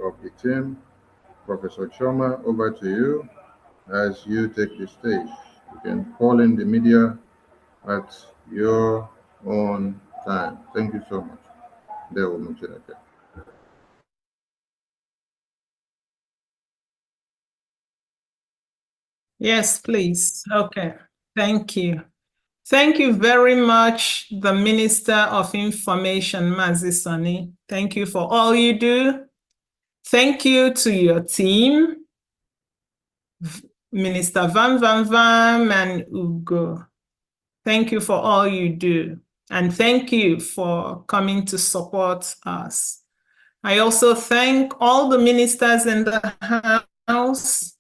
of the team. Professor Choma, over to you as you take the stage. You can call in the media at your own time. Thank you so much. There will be Yes, please. Okay. Thank you. Thank you very much, the Minister of Information, Mazi Sani. Thank you for all you do. Thank you to your team, Minister Van and Ugo. Thank you for all you do. And thank you for coming to support us. I also thank all the ministers in the House.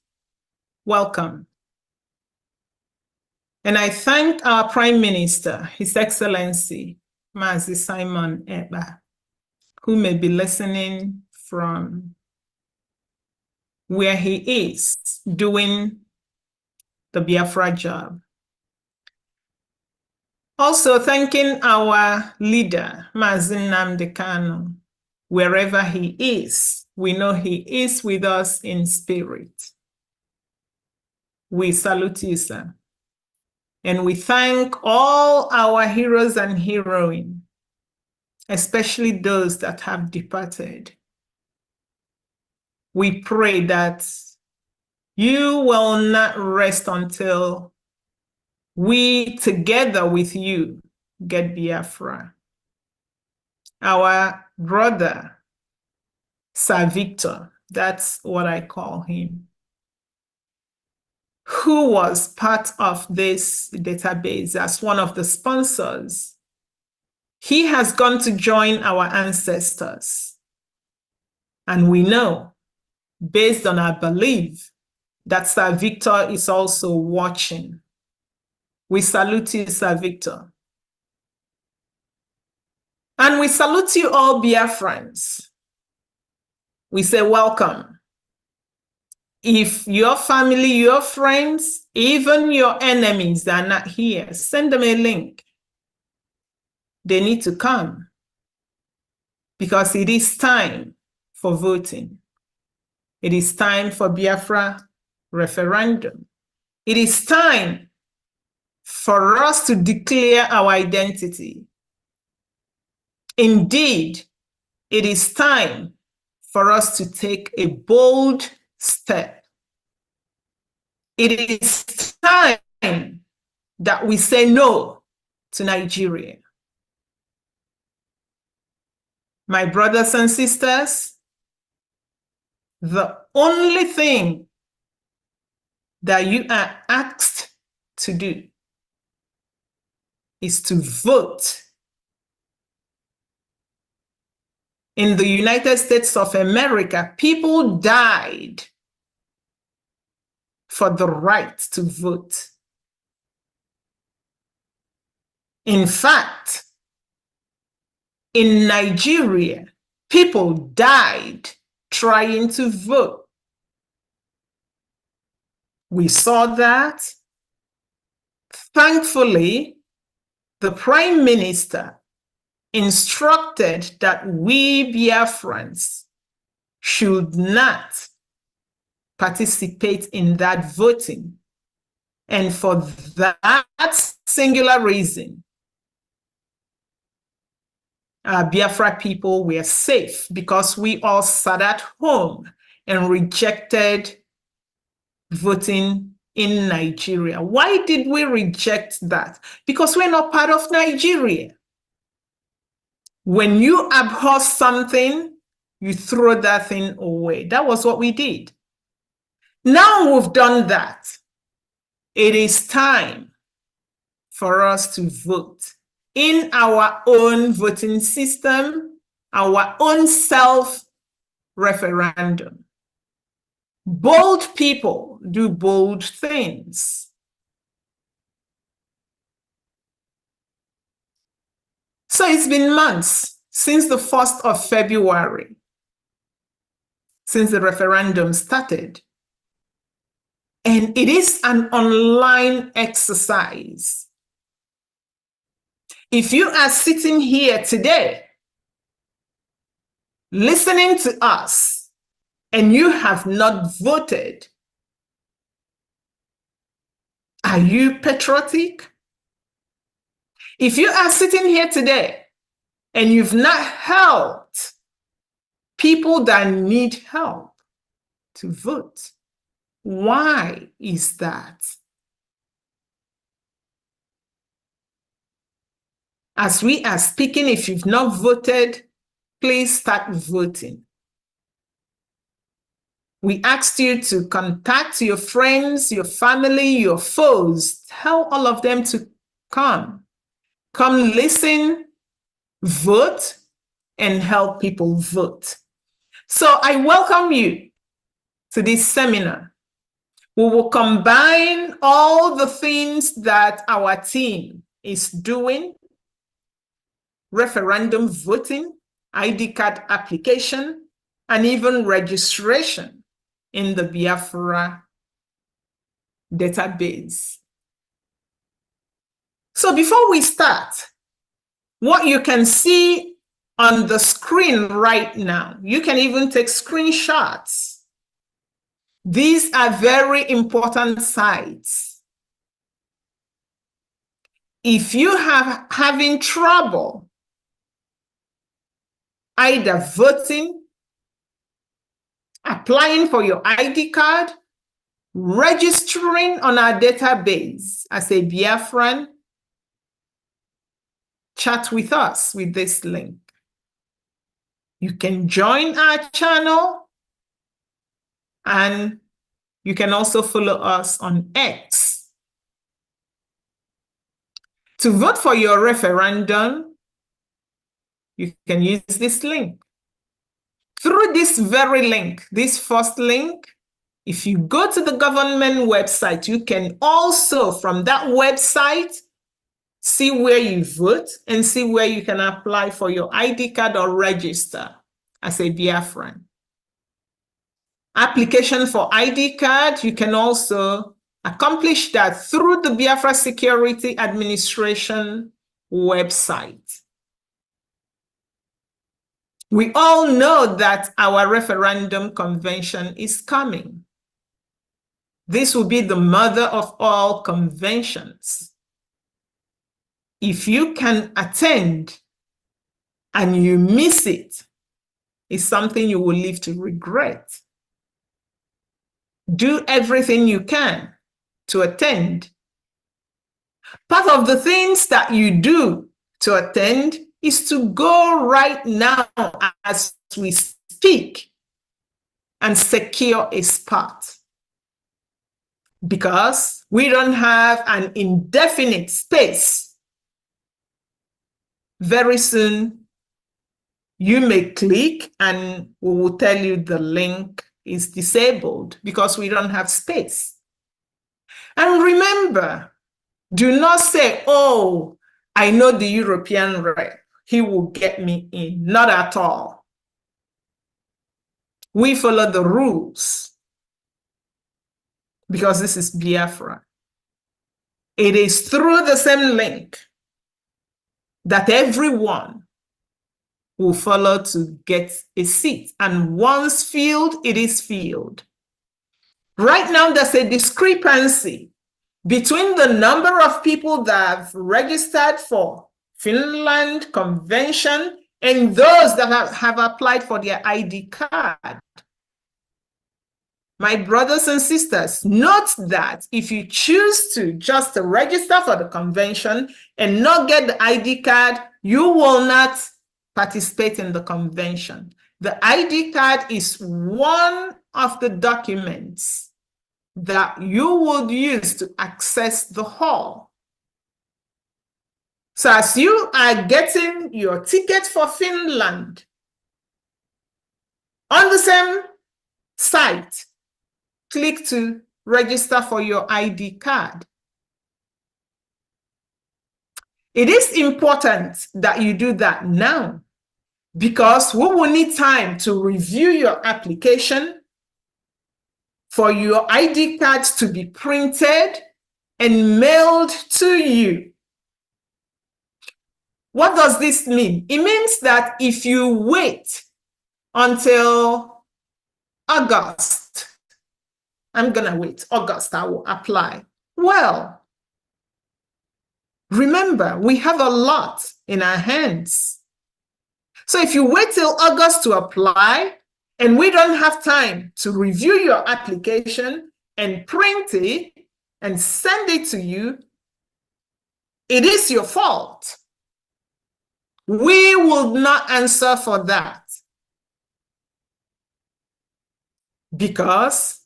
Welcome. And I thank our Prime Minister, His Excellency, Mazi Simon Eba, who may be listening from where he is doing the BIAFRA job. Also thanking our leader, Mazi Nnamdi Kanu, wherever he is. We know he is with us in spirit. We salute you, sir. And we thank all our heroes and heroines, especially those that have departed. We pray that you will not rest until we, together with you, get Biafra. Our brother, Sir Victor, that's what I call him, who was part of this database as one of the sponsors, he has gone to join our ancestors. And we know, based on our belief, that Sir Victor is also watching. We salute you, Sir Victor. And we salute you all, Biafrans. We say welcome. If your family, your friends, even your enemies are not here, send them a link. They need to come because it is time for voting. It is time for Biafra referendum. It is time for us to declare our identity. Indeed, it is time for us to take a bold step. It is time that we say no to Nigeria. My brothers and sisters, the only thing that you are asked to do is to vote. In the United States of America, people died for the right to vote. In fact, in Nigeria, people died trying to vote. We saw that. Thankfully, the Prime Minister instructed that we Biafrans should not participate in that voting. And for that singular reason, our Biafra people were safe because we all sat at home and rejected voting in Nigeria. Why did we reject that? Because we're not part of Nigeria. When you abhor something, you throw that thing away. That was what we did. Now we've done that. It is time for us to vote in our own voting system, our own self-referendum. Bold people do bold things. So it's been months since the 1st of February, since the referendum started. And it is an online exercise. If you are sitting here today, listening to us, and you have not voted, are you patriotic? If you are sitting here today and you've not helped people that need help to vote, why is that? As we are speaking, if you've not voted, please start voting. We asked you to contact your friends, your family, your foes. Tell all of them to come. Come listen, vote, and help people vote. So I welcome you to this seminar. We will combine all the things that our team is doing: referendum voting, ID card application, and even registration in the BIAFRA database. So before we start, what you can see on the screen right now, you can even take screenshots. These are very important sites. If you are having trouble either voting, applying for your ID card, registering on our database as a Biafran, chat with us with this link. You can join our channel, and you can also follow us on X. To vote for your referendum, you can use this link. Through this very link, this first link, if you go to the government website, you can also, from that website, see where you vote and see where you can apply for your ID card or register as a Biafran. Application for ID card, you can also accomplish that through the Biafra Security Administration website. We all know that our referendum convention is coming. This will be the mother of all conventions. If you can attend and you miss it, it's something you will live to regret. Do everything you can to attend. Part of the things that you do to attend is to go right now as we speak and secure a spot. Because we don't have an indefinite space. Very soon, you may click and we will tell you the link is disabled because we don't have space. And remember, do not say, oh, I know the European rep, he will get me in. Not at all. We follow the rules because this is Biafra. It is through the same link that everyone will follow to get a seat. And once filled, it is filled. Right now, there's a discrepancy between the number of people that have registered for Finland Convention and those that have applied for their ID card. My brothers and sisters, note that if you choose to just register for the convention and not get the ID card, you will not participate in the convention. The ID card is one of the documents that you would use to access the hall. So as you are getting your ticket for Finland on the same site, click to register for your ID card. It is important that you do that now because we will need time to review your application, for your ID cards to be printed and mailed to you. What does this mean? It means that if you wait until August, I'm going to wait. August, I will apply. Well, remember, we have a lot in our hands. So if you wait till August to apply, and we don't have time to review your application and print it and send it to you, it is your fault. We will not answer for that. Because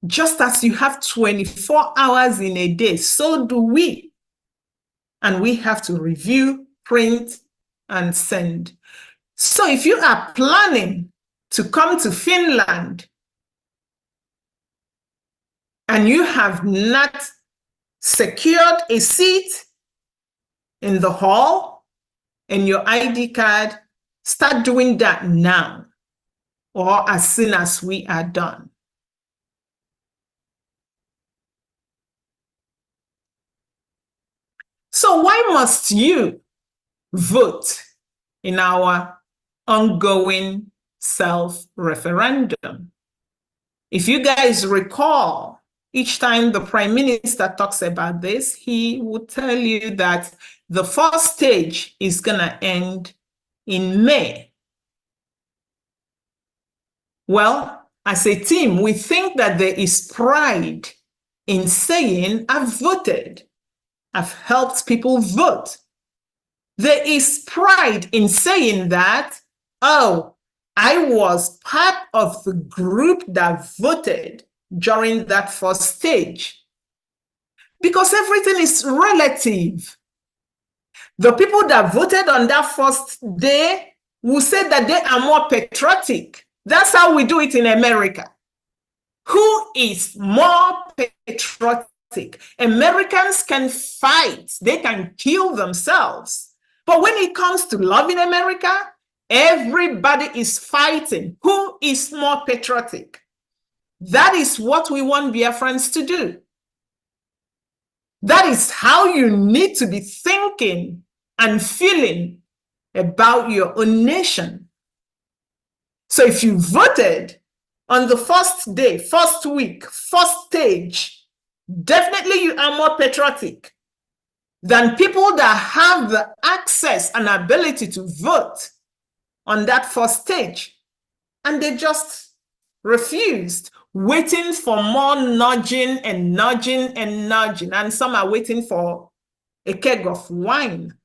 just as you have 24 hours in a day, so do we. And we have to review, print, and send. So if you are planning to come to Finland and you have not secured a seat in the hall and your ID card, start doing that now or as soon as we are done. So why must you vote in our ongoing self-referendum? If you guys recall, each time the Prime Minister talks about this, he would tell you that the first stage is going to end in May. Well, as a team, we think that there is pride in saying, I've voted. I've helped people vote. There is pride in saying that, oh, I was part of the group that voted during that first stage. Because everything is relative. The people that voted on that first day will say that they are more patriotic. That's how we do it in America. Who is more patriotic? Americans can fight. They can kill themselves. But when it comes to loving America, everybody is fighting. Who is more patriotic? That is what we want Biafrans to do. That is how you need to be thinking and feeling about your own nation. So if you voted on the first day, first week, first stage, definitely you are more patriotic than people that have the access and ability to vote on that first stage. And they just refused, waiting for more nudging and nudging and nudging. And some are waiting for a keg of wine.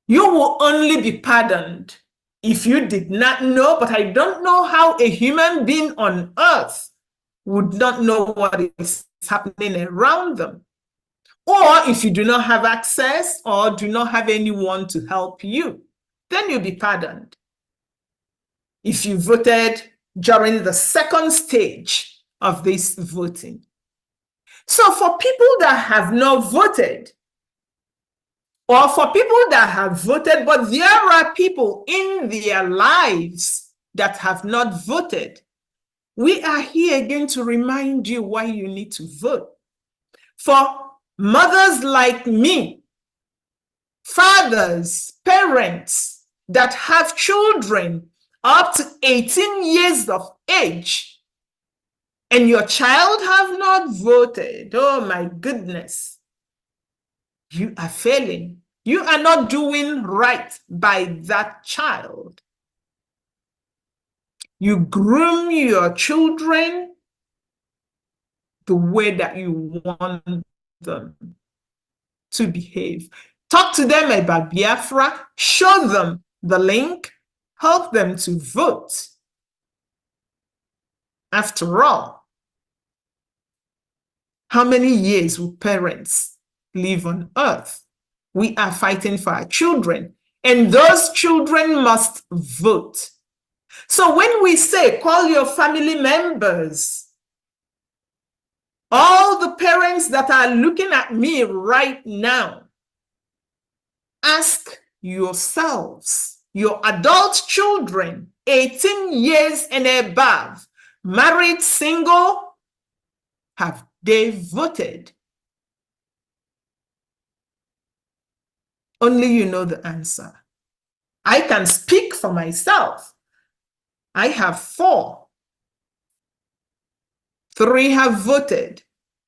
You will only be pardoned if you did not know, but I don't know how a human being on earth would not know what is happening around them. Or if you do not have access or do not have anyone to help you, then you'll be pardoned. If you voted during the second stage of this voting. So for people that have not voted, or for people that have voted, but there are people in their lives that have not voted, we are here again to remind you why you need to vote. For mothers like me, fathers, parents that have children up to 18 years of age, and your child have not voted, oh my goodness, you are failing. You are not doing right by that child. You groom your children the way that you want them to behave. Talk to them about Biafra, show them the link, help them to vote. After all, how many years will parents live on earth? We are fighting for our children, and those children must vote. So when we say call your family members, all the parents that are looking at me right now, ask yourselves, your adult children, 18 years and above, married, single, have they voted? Only you know the answer. I can speak for myself. I have 4. 3 have voted.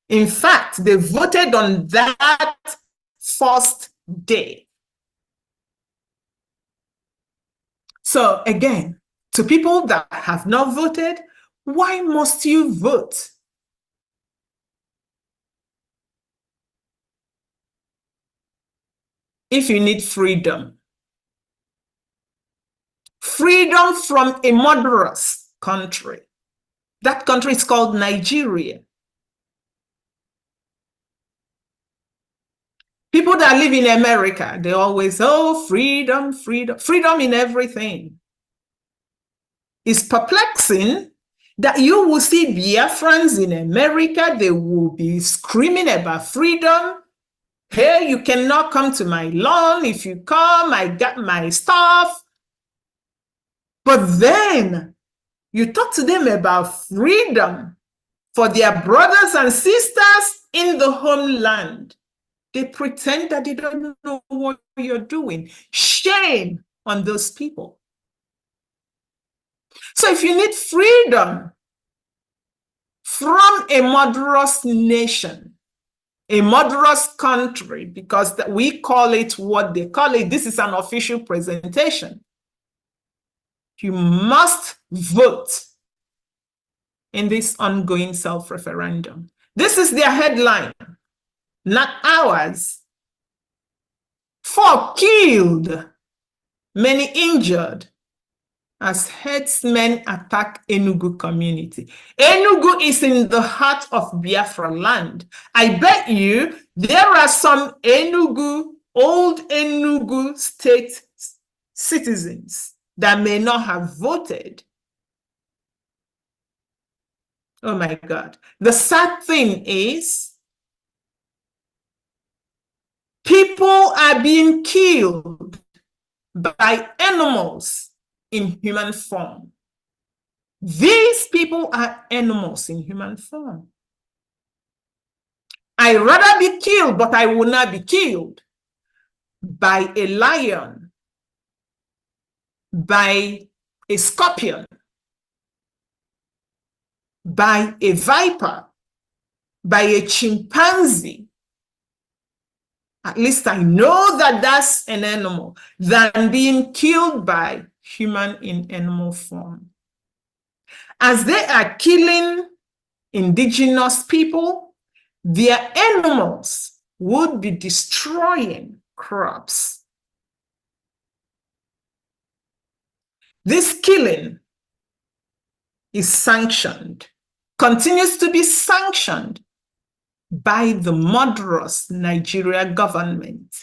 In fact, they voted on that first day. So again, to people that have not voted, why must you vote? If you need freedom, freedom from a murderous country. That country is called Nigeria. People that live in America, they always, oh, freedom, freedom, freedom in everything. It's perplexing that you will see Biafrans in America, they will be screaming about freedom. Hey, you cannot come to my lawn. If you come, I got my stuff. But then you talk to them about freedom for their brothers and sisters in the homeland. They pretend that they don't know what you're doing. Shame on those people. So if you need freedom from a murderous nation, a murderous country, because we call it what they call it, this is an official presentation, you must vote in this ongoing self-referendum. This is their headline, not ours. 4 killed, many injured as herdsmen attack Enugu community. Enugu is in the heart of Biafra land. I bet you there are some old Enugu state citizens that may not have voted. Oh my God. The sad thing is, people are being killed by animals in human form. These people are animals in human form. I'd rather be killed, but I will not be killed by a lion, by a scorpion, by a viper, by a chimpanzee. At least I know that that's an animal, than being killed by human in animal form. As they are killing indigenous people, their animals would be destroying crops. This killing is sanctioned, continues to be sanctioned by the murderous Nigeria government.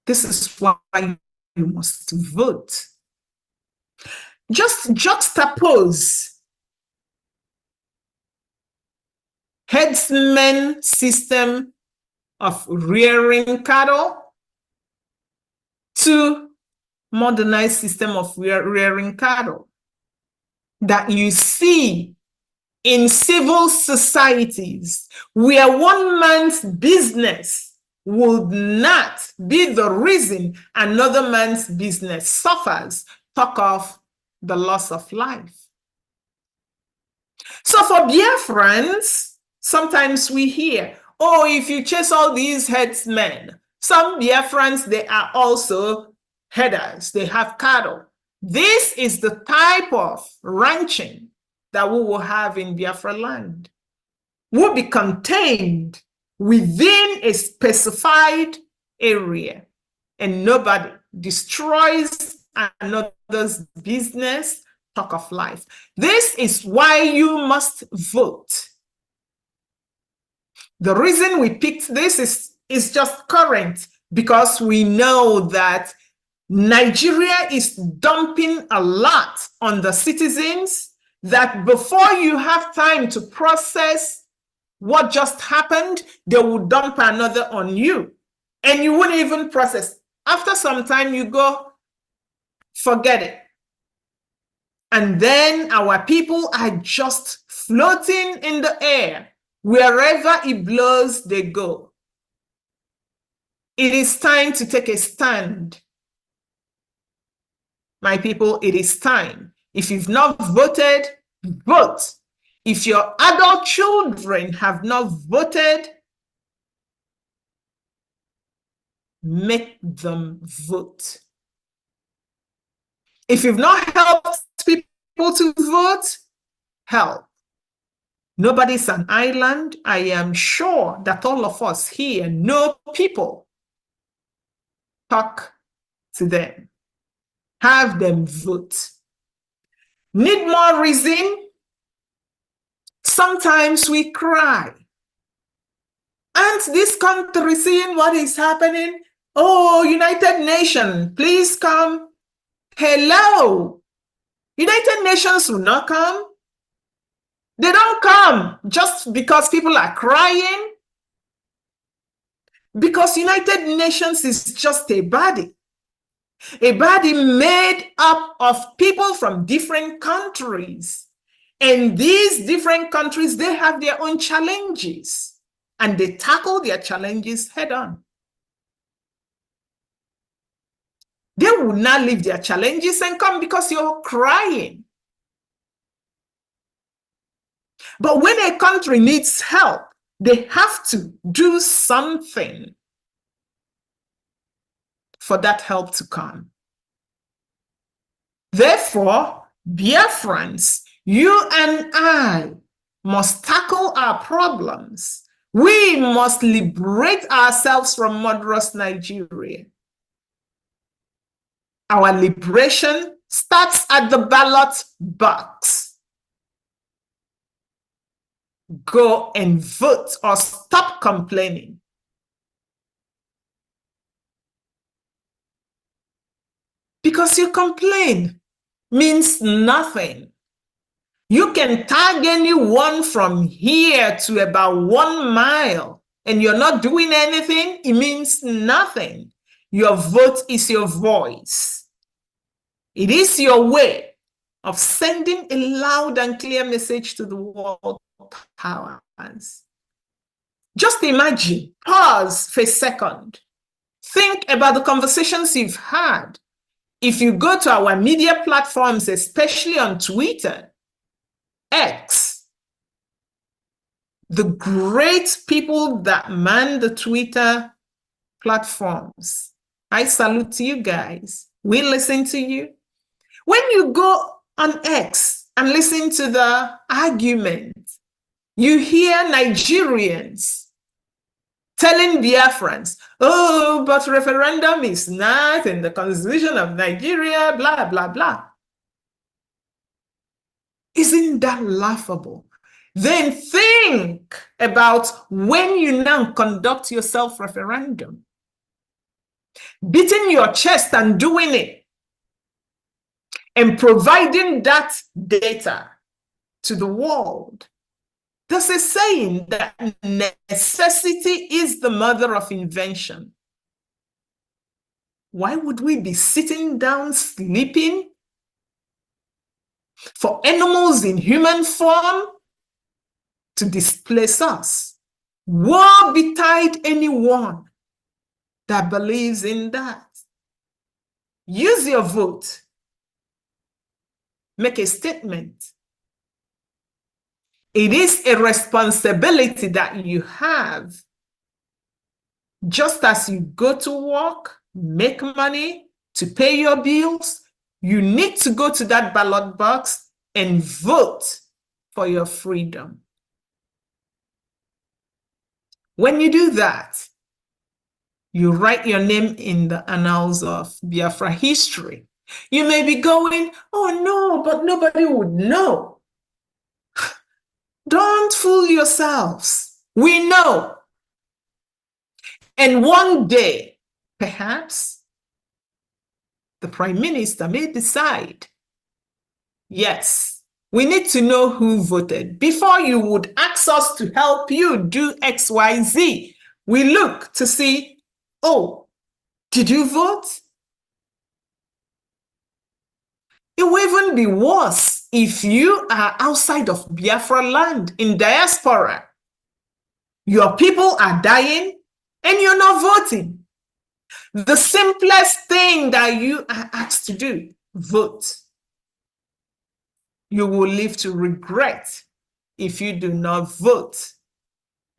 This is why you must vote. Just juxtapose herdsmen system of rearing cattle to modernized system of rearing cattle that you see in civil societies, where one man's business would not be the reason another man's business suffers, talk of the loss of life. So for Biafrans, sometimes we hear, oh, if you chase all these headsmen, some Biafrans, they are also headers, they have cattle. This is the type of ranching that we will have in Biafra land. Will be contained within a specified area, and nobody destroys another's business, talk of life. This is why you must vote. The reason we picked this is just current, because we know that Nigeria is dumping a lot on the citizens, that before you have time to process what just happened, they will dump another on you, and you wouldn't even process. After some time, you go, forget it. And then our people are just floating in the air. Wherever it blows, they go. It is time to take a stand. My people, it is time. If you've not voted, vote. If your adult children have not voted, make them vote. If you've not helped people to vote, help. Nobody's an island. I am sure that all of us here know people. Talk to them. Have them vote. Need more reason? Sometimes we cry. And this country seeing what is happening? Oh, United Nations, please come. Hello. United Nations will not come. They don't come just because people are crying. Because United Nations is just a body made up of people from different countries. And these different countries, they have their own challenges, and they tackle their challenges head on. They will not leave their challenges and come because you're crying. But when a country needs help, they have to do something for that help to come. Therefore, Biafrans, you and I must tackle our problems. We must liberate ourselves from murderous Nigeria. Our liberation starts at the ballot box. Go and vote or stop complaining. Because you complain means nothing. You can tag anyone from here to about 1 mile and you're not doing anything, it means nothing. Your vote is your voice. It is your way of sending a loud and clear message to the world powers. Just imagine, pause for a second. Think about the conversations you've had. If you go to our media platforms, especially on Twitter, X, the great people that man the Twitter platforms, I salute you guys. We listen to you. When you go on X and listen to the argument, you hear Nigerians telling Biafrans, oh, but referendum is not in the constitution of Nigeria, blah, blah, blah. Isn't that laughable? Then think about when you now conduct your self-referendum, beating your chest and doing it, and providing that data to the world. There's a saying that necessity is the mother of invention. Why would we be sitting down sleeping for animals in human form to displace us? Woe betide anyone that believes in that. Use your vote. Make a statement. It is a responsibility that you have. Just as you go to work, make money to pay your bills, you need to go to that ballot box and vote for your freedom. When you do that, you write your name in the annals of Biafra history. You may be going, oh no, but nobody would know. Don't fool yourselves. We know. And one day, perhaps, the Prime Minister may decide, yes, we need to know who voted. Before you would ask us to help you do X, Y, Z, we look to see, oh, did you vote? It will even be worse if you are outside of Biafra land in diaspora. Your people are dying and you're not voting. The simplest thing that you are asked to do, vote. You will live to regret if you do not vote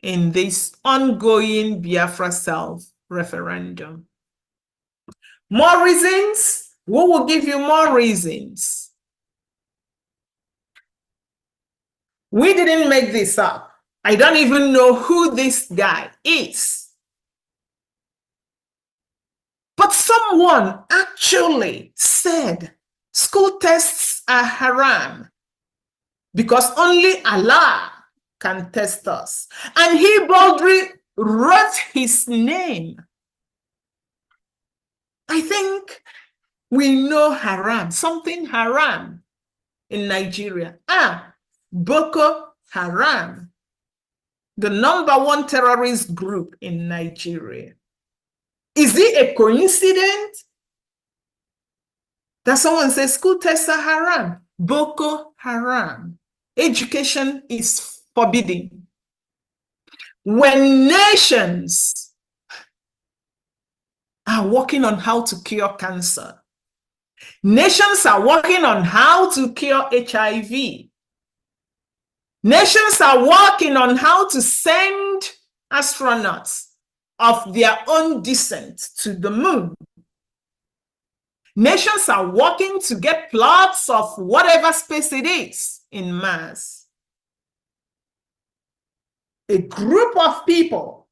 in this ongoing Biafra self-referendum. More reasons? We will give you more reasons. We didn't make this up. I don't even know who this guy is. But someone actually said school tests are haram because only Allah can test us. And he boldly wrote his name. I think we know haram, something haram in Nigeria. Boko Haram, the #1 terrorist group in Nigeria. Is it a coincidence that someone says school tests are haram? Boko Haram. Education is forbidden. When nations are working on how to cure cancer, nations are working on how to cure HIV, nations are working on how to send astronauts of their own descent to the moon. Nations are working to get plots of whatever space it is in Mars. A group of people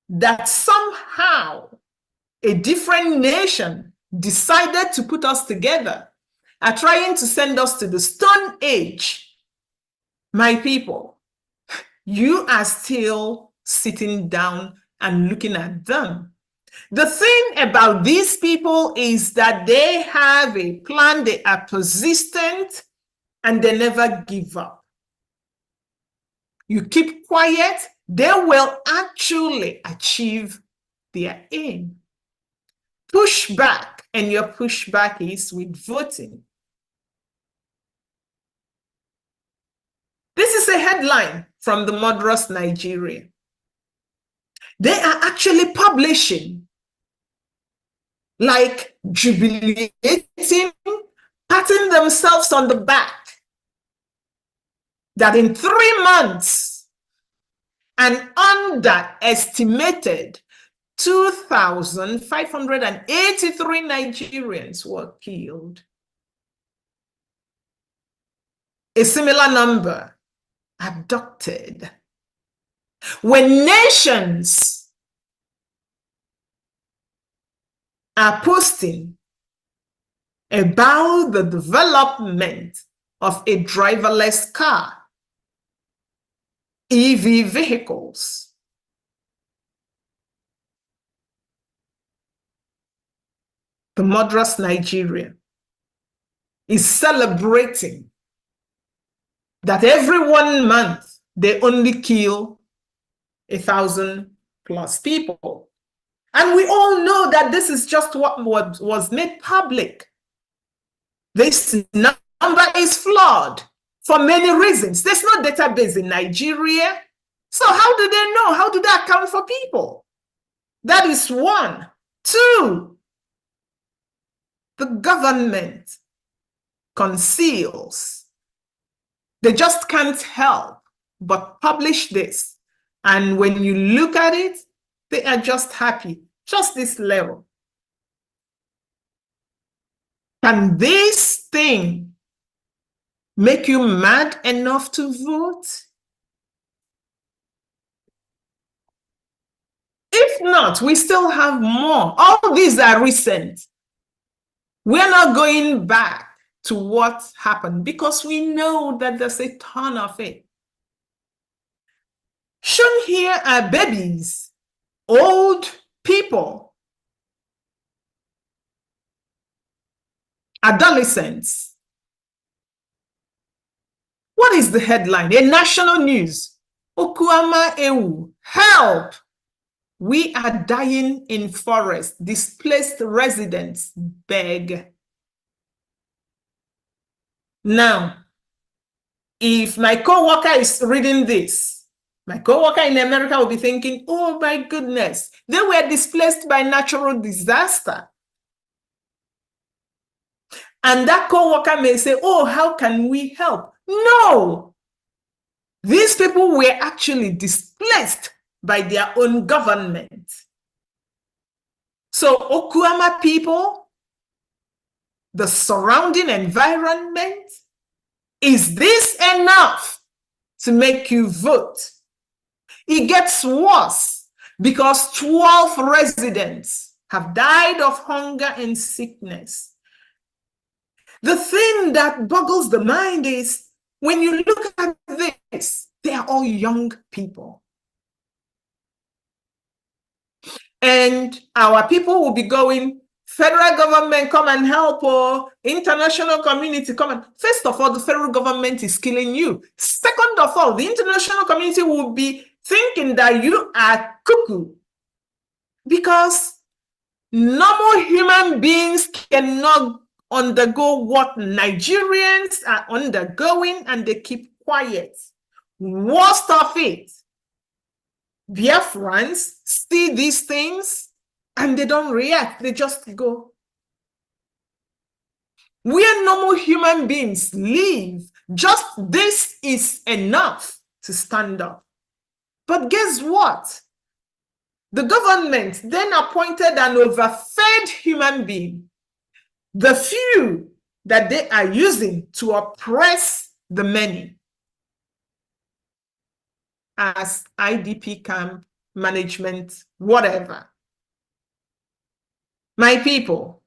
that somehow a different nation decided to put us together are trying to send us to the Stone Age. My people, you are still sitting down and looking at them. The thing about these people is that they have a plan, they are persistent, and they never give up. You keep quiet, they will actually achieve their aim. Push back, and your pushback is with voting. This is a headline from the Murderous Nigeria. They are actually publishing, like jubilating, patting themselves on the back, that in 3 months, an underestimated 2,583 Nigerians were killed. A similar number abducted. When nations are posting about the development of a driverless car, EV vehicles, the Murderous Nigeria is celebrating that every 1 month they only kill 1,000+ people. And we all know that this is just what was made public. This number is flawed for many reasons. There's no database in Nigeria. So how do they know? How do they account for people? That is one. Two, the government conceals. They just can't help but publish this. And when you look at it, they are just happy, just this level. Can this thing make you mad enough to vote? If not, we still have more. All these are recent. We're not going back to what happened because we know that there's a ton of it. Shown here are babies, old people, adolescents. What is the headline? A national news. Okuama Ewu, help! We are dying in forest. Displaced residents beg. Now, if my co-worker is reading this, My co-worker in America will be thinking, oh my goodness, they were displaced by natural disaster. And that co-worker may say, oh, how can we help? No, these people were actually displaced by their own government. So Okuama people, the surrounding environment, is this enough to make you vote? It gets worse because 12 residents have died of hunger and sickness. The thing that boggles the mind is when you look at this, they are all young people. And our people will be going, federal government, come and help, or international community, come and... First of all, the federal government is killing you. Second of all, the international community will be thinking that you are cuckoo, because normal human beings cannot undergo what Nigerians are undergoing, and they keep quiet. Worst of it, Biafrans see these things and they don't react, they just go. Where normal human beings live, just this is enough to stand up. But guess what? The government then appointed an overfed human being, the few that they are using to oppress the many, as IDP camp management, whatever. My people,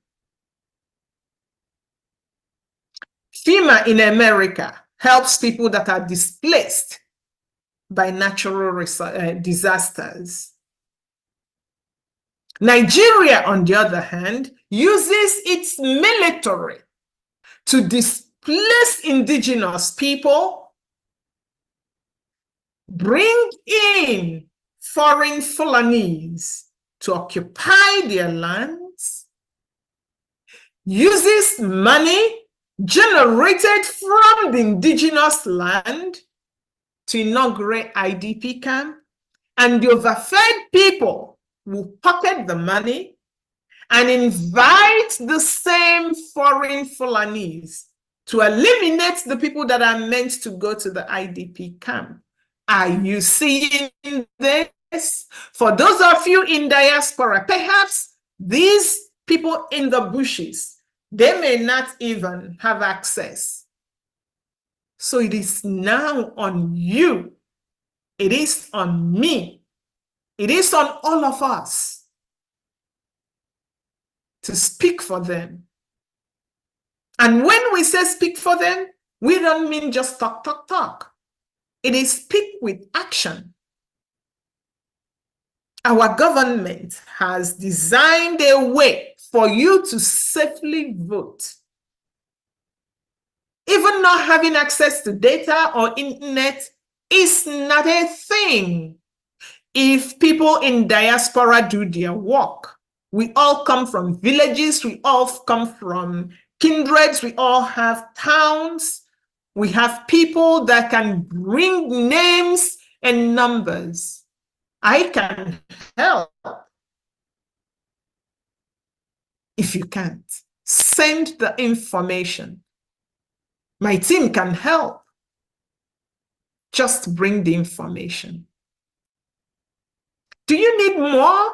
FEMA in America helps people that are displaced by natural disasters. Nigeria, on the other hand, uses its military to displace indigenous people, bring in foreign Fulanis to occupy their lands, uses money generated from the indigenous land to inaugurate IDP camp, and the overfed people will pocket the money and invite the same foreign Fulanis to eliminate the people that are meant to go to the IDP camp. Are you seeing this? For those of you in diaspora, perhaps these people in the bushes, they may not even have access. So it is now on you. It is on me. It is on all of us to speak for them. And when we say speak for them, we don't mean just talk, talk, talk. It is speak with action. Our government has designed a way for you to safely vote. Even not having access to data or internet is not a thing. If people in diaspora do their work, we all come from villages, we all come from kindreds, we all have towns, we have people that can bring names and numbers. I can help. If you can't, send the information. My team can help. Just bring the information. Do you need more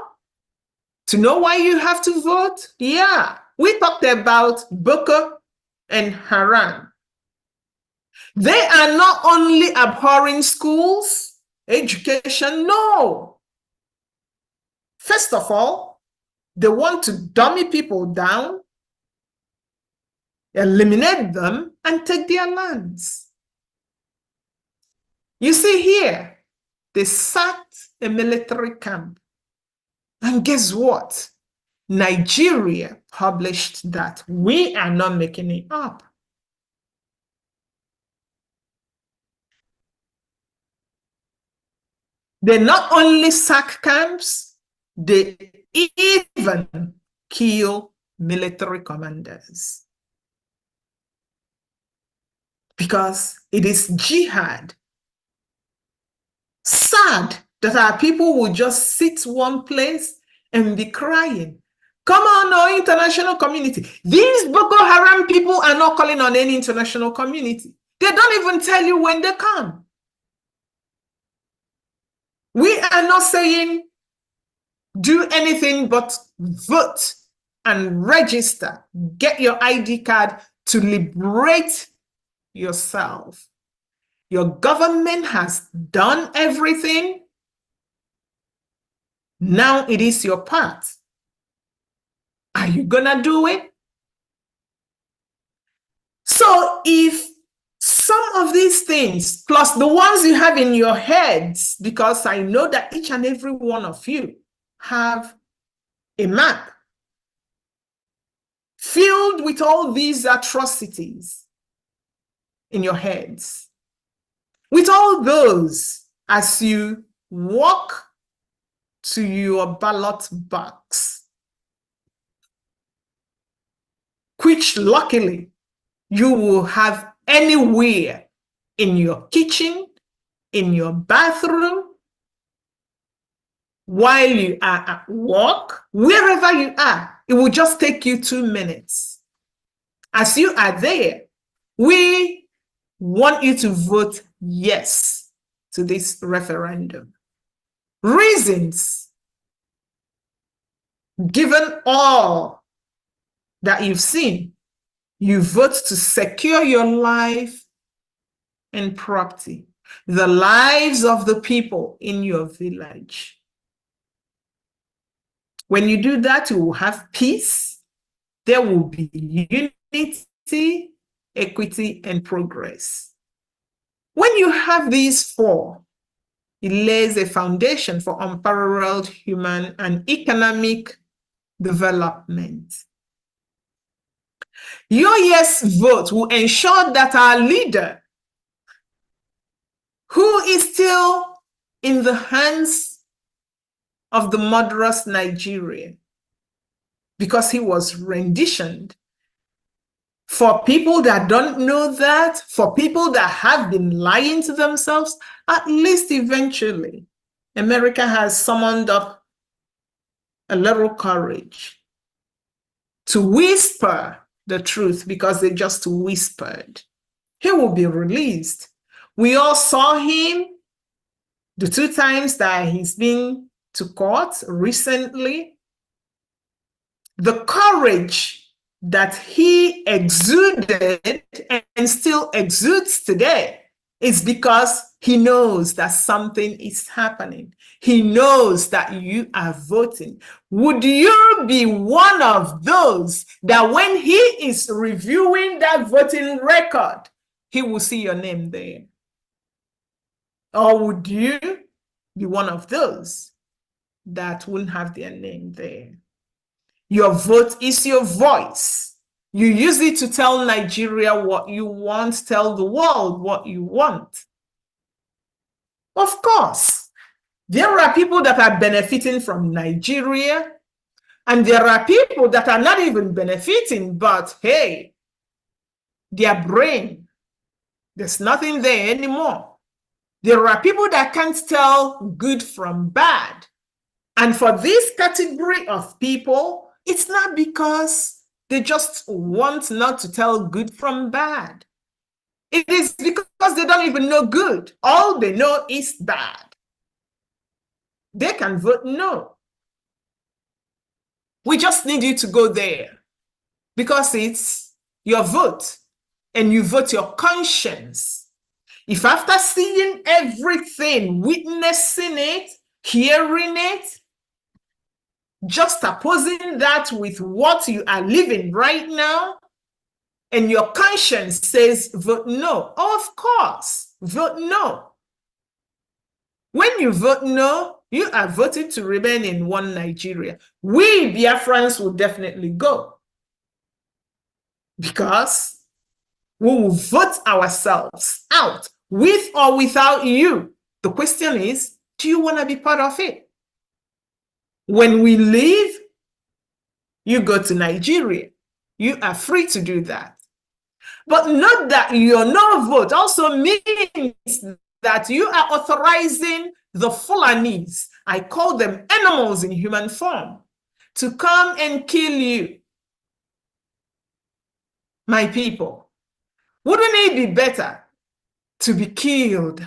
to know why you have to vote? Yeah, we talked about Boko and Haran. They are not only abhorring schools, education, no. First of all, they want to dummy people down, eliminate them, and take their lands. You see here, they sacked a military camp. And guess what? Nigeria published that. We are not making it up. They not only sack camps, they even kill military commanders. Because it is jihad. Sad that our people will just sit one place and be crying. Come on, no international community. These Boko Haram people are not calling on any international community. They don't even tell you when they come. We are not saying do anything but vote and register. Get your ID card to liberate yourself. Your government has done everything. Now it is your part. Are you gonna do it? So if some of these things, plus the ones you have in your heads, because I know that each and every one of you have a map filled with all these atrocities in your heads. With all those, as you walk to your ballot box, which luckily you will have anywhere in your kitchen, in your bathroom, while you are at work, wherever you are, it will just take you 2 minutes. As you are there, we want you to vote yes to this referendum. Reasons, given all that you've seen, you vote to secure your life and property, the lives of the people in your village. When you do that, you will have peace. There will be unity, equity, and progress. When you have these four, it lays a foundation for unparalleled human and economic development. Your yes vote will ensure that our leader, who is still in the hands of the murderous Nigerian, because he was renditioned. For people that don't know that, for people that have been lying to themselves, at least eventually, America has summoned up a little courage to whisper the truth, because they just whispered. He will be released. We all saw him the 2 times that he's been to court recently. The courage that he exuded and still exudes today is because he knows that something is happening. He knows that you are voting. Would you be one of those that when he is reviewing that voting record, he will see your name there? Or would you be one of those that wouldn't have their name there? Your vote is your voice. You use it to tell Nigeria what you want, tell the world what you want. Of course, there are people that are benefiting from Nigeria, and there are people that are not even benefiting, but hey, their brain, there's nothing there anymore. There are people that can't tell good from bad. And for this category of people, it's not because they just want not to tell good from bad. It is because they don't even know good. All they know is bad. They can vote no. We just need you to go there because it's your vote and you vote your conscience. If after seeing everything, witnessing it, hearing it, just opposing that with what you are living right now, and your conscience says vote no, of course, vote no. When you vote no, you are voting to remain in one Nigeria. We Biafrans will definitely go because we will vote ourselves out with or without you. The question is, do you want to be part of it? When we leave, you go to Nigeria. You are free to do that. But note that your no vote also means that you are authorizing the Fulanis, I call them animals in human form, to come and kill you, my people. Wouldn't it be better to be killed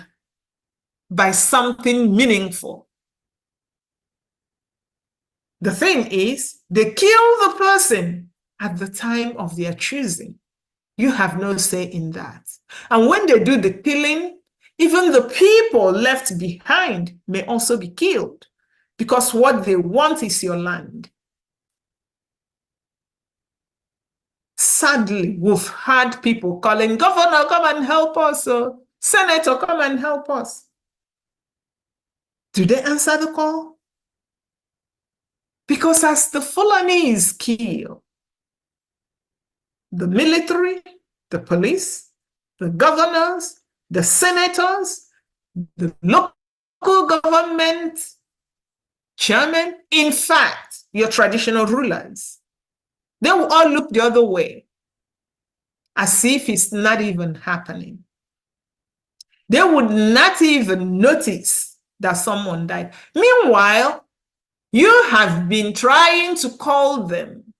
by something meaningful? The thing is, they kill the person at the time of their choosing. You have no say in that. And when they do the killing, even the people left behind may also be killed, because what they want is your land. Sadly, we've had people calling, "Governor, come and help us. Senator, come and help us." Do they answer the call? Because as the Fulanis kill the military, the police, the governors, the senators, the local government chairman, in fact, your traditional rulers, they will all look the other way as if it's not even happening. They would not even notice that someone died. Meanwhile, you have been trying to call them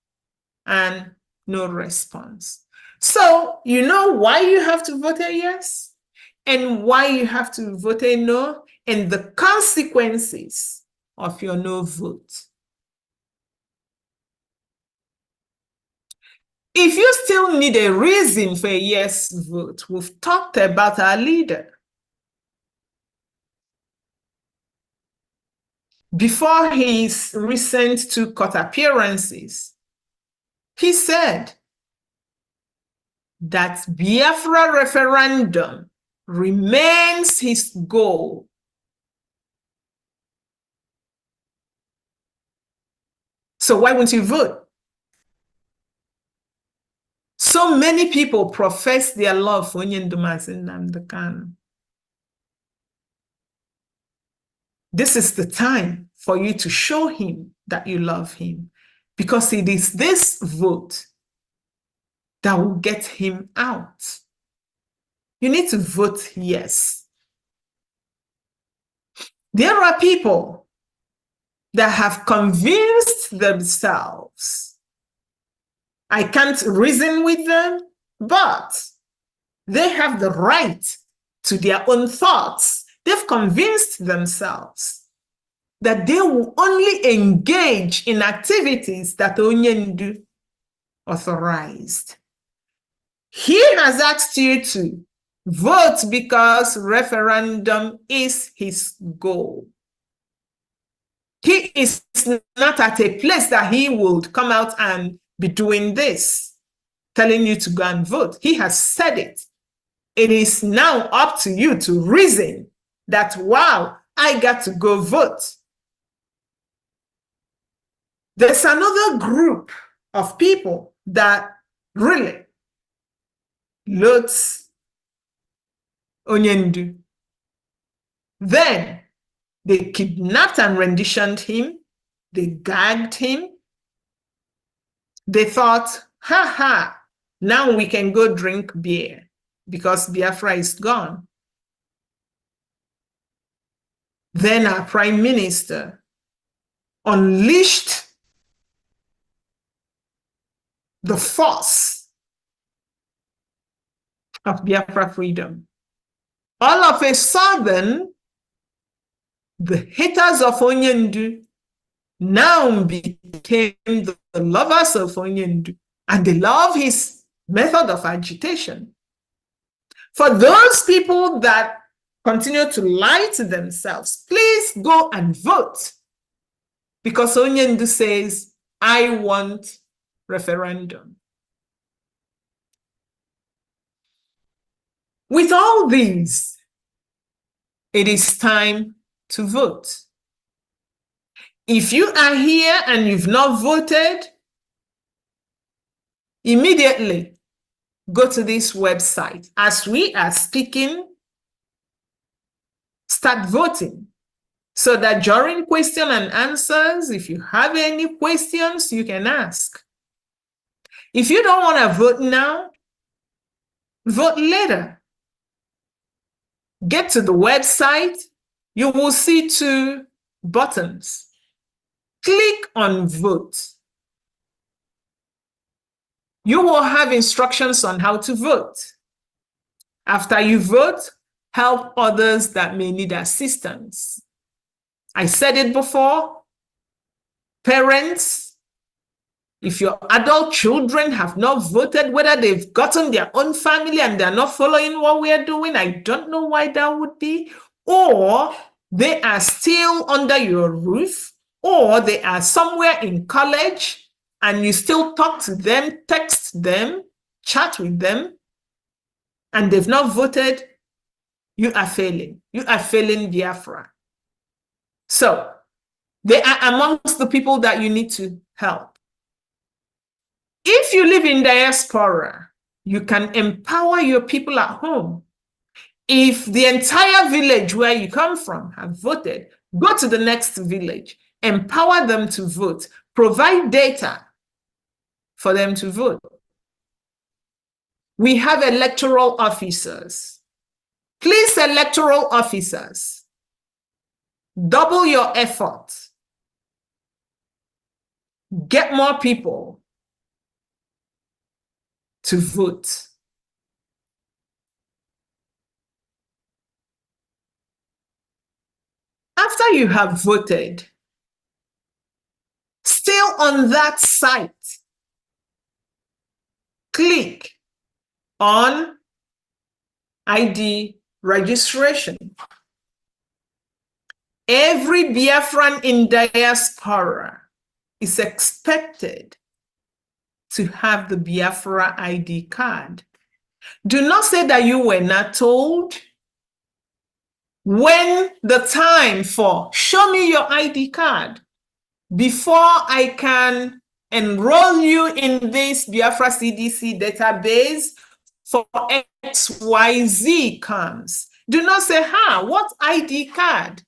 and no response. So you know why you have to vote a yes and why you have to vote a no, and the consequences of your no vote. If you still need a reason for a yes vote, we've talked about our leader. Before his recent 2 court appearances, he said that Biafra referendum remains his goal. So why won't you vote? So many people profess their love for Onyendumazi Nnamdi Kanu. This is the time for you to show him that you love him, because it is this vote that will get him out. You need to vote yes. There are people that have convinced themselves. I can't reason with them, but they have the right to their own thoughts. They've convinced themselves that they will only engage in activities that Onyendu authorized. He has asked you to vote because referendum is his goal. He is not at a place that he would come out and be doing this, telling you to go and vote. He has said it. It is now up to you to reason that, wow, I got to go vote. There's another group of people that really loathes Onyendu. Then they kidnapped and renditioned him. They gagged him. They thought, ha, now we can go drink beer because Biafra is gone. Then our prime minister unleashed the force of Biafra freedom. All of a sudden, the haters of Onyendu now became the lovers of Onyendu, and they love his method of agitation. For those people that continue to lie to themselves, please go and vote, because Onyendu says, I want referendum. With all these, it is time to vote. If you are here and you've not voted, immediately go to this website. As we are speaking, start voting, so that during question and answers, if you have any questions, you can ask. If you don't want to vote now, vote later. get to the website, you will see two buttons. Click on vote. You will have instructions on how to vote. After you vote, help others that may need assistance. I said it before, parents, if your adult children have not voted, whether they've gotten their own family and they're not following what we are doing, I don't know why that would be, or they are still under your roof, or they are somewhere in college and you still talk to them, text them, chat with them, and they've not voted, you are failing. You are failing Biafra. So they are amongst the people that you need to help. If you live in diaspora, you can empower your people at home. If the entire village where you come from have voted, go to the next village, empower them to vote, provide data for them to vote. We have electoral officers. Please, electoral officers, double your effort. Get more people to vote. After you have voted, still on that site, click on ID registration. Every Biafran in diaspora is expected to have the Biafra ID card. Do not say that you were not told. When the time for show me your ID card before I can enroll you in this Biafra CDC database for XYZ comes, do not say, what ID card?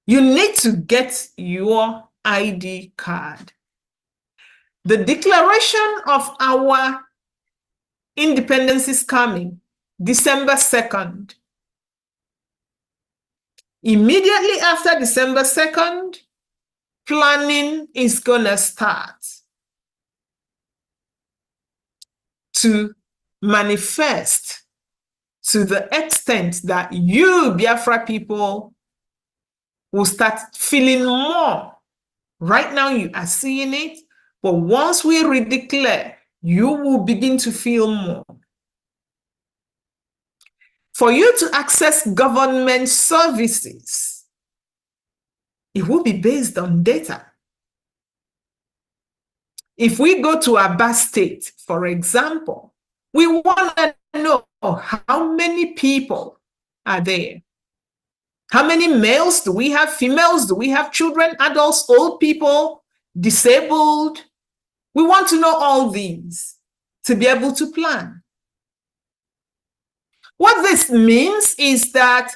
You need to get your ID card. The declaration of our independence is coming December 2nd. Immediately after December 2nd, planning is going to start to manifest to the extent that you, Biafra people, will start feeling more. Right now, you are seeing it, but once we redeclare, you will begin to feel more. For you to access government services, it will be based on data. If we go to Aba State, for example, we want to know how many people are there. How many males do we have? Females? Do we have children, adults, old people, disabled? We want to know all these to be able to plan. What this means is that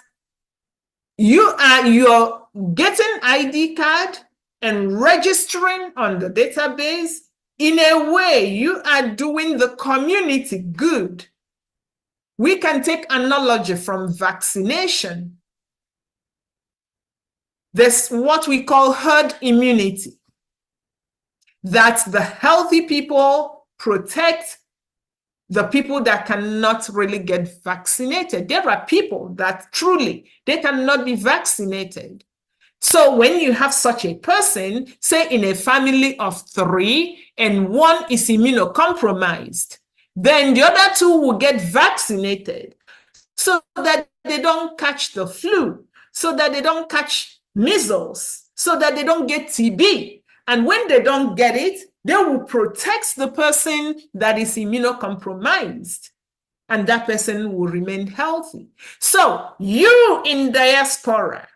you're getting ID card and registering on the database. In a way, you are doing the community good. We can take analogy from vaccination. There's what we call herd immunity, that the healthy people protect the people that cannot really get vaccinated. There are people that truly, they cannot be vaccinated. So when you have such a person, say in a family of 3 and one is immunocompromised, then the other 2 will get vaccinated so that they don't catch the flu, so that they don't catch measles, so that they don't get TB. And when they don't get it, they will protect the person that is immunocompromised, and that person will remain healthy. So you in diaspora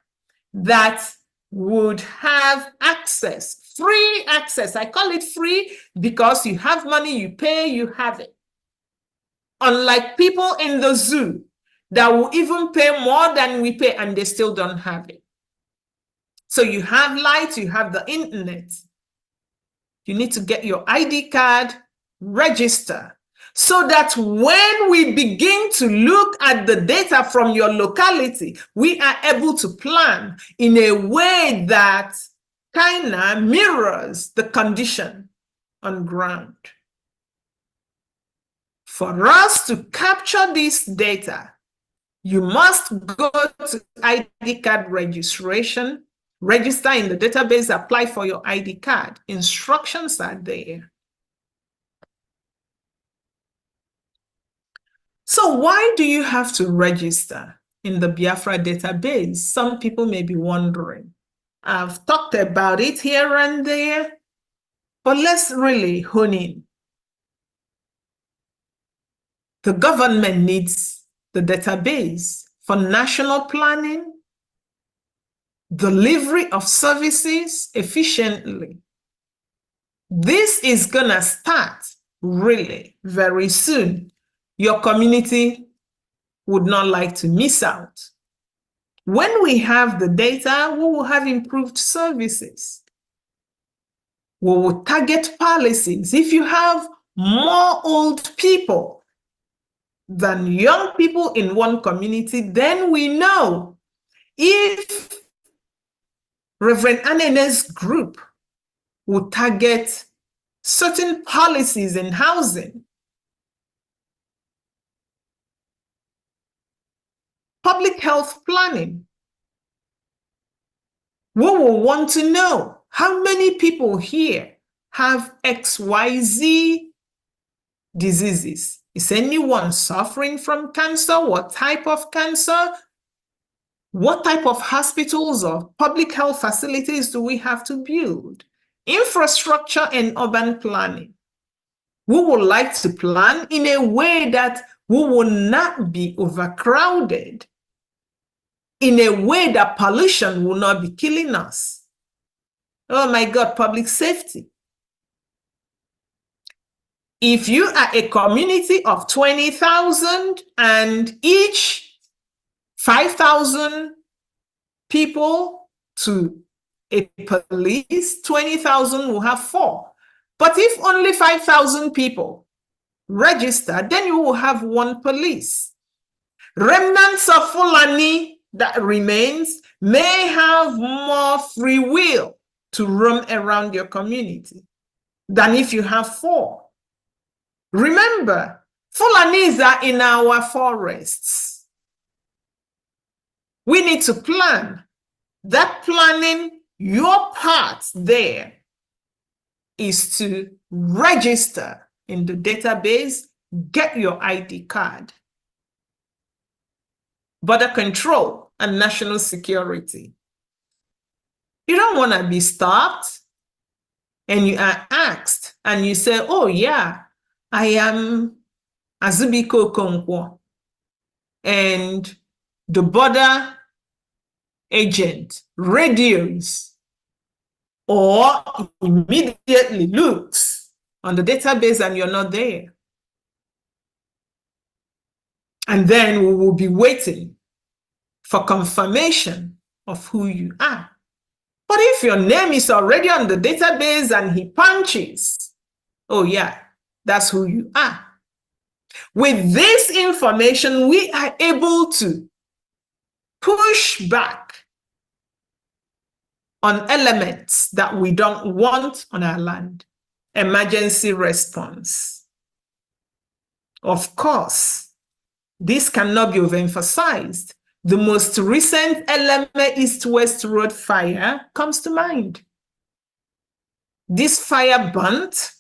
that would have access, free access, I call it free because you have money, you pay, you have it. Unlike people in the zoo that will even pay more than we pay and they still don't have it. So you have light, you have the internet. You need to get your ID card, register. so that when we begin to look at the data from your locality, we are able to plan in a way that kind of mirrors the condition on ground. For us to capture this data, you must go to ID card registration, register in the database, apply for your ID card. Instructions are there. So why do you have to register in the BIAFRA database? Some people may be wondering. I've talked about it here and there, but let's really hone in. The government needs the database for national planning, delivery of services efficiently. This is going to start really very soon. Your community would not like to miss out. When we have the data, we will have improved services. We will target policies. If you have more old people than young people in one community, then we know if Reverend Anene's group will target certain policies in housing, public health planning, we will want to know how many people here have XYZ diseases. Is anyone suffering from cancer? What type of cancer? What type of hospitals or public health facilities do we have to build? Infrastructure and urban planning. We would like to plan in a way that we will not be overcrowded, in a way that pollution will not be killing us. Oh my God, public safety. If you are a community of 20,000 and each 5,000 people to a police, 20,000 will have 4. But if only 5,000 people register, then you will have 1 police. Remnants of Fulani that remains may have more free will to roam around your community than if you have 4. Remember, Fulanis are in our forests. We need to plan. That planning, your part there is to register in the database, get your ID card. Border control and national security. You don't want to be stopped and you are asked and you say, oh yeah, I am Azubiko Konkwo, and the border agent radios or immediately looks on the database and you're not there. And then we will be waiting for confirmation of who you are. But if your name is already on the database and he punches, oh yeah, that's who you are. With this information, we are able to push back on elements that we don't want on our land. Emergency response. Of course, this cannot be overemphasized. The most recent Eleme East-West Road fire comes to mind. This fire burnt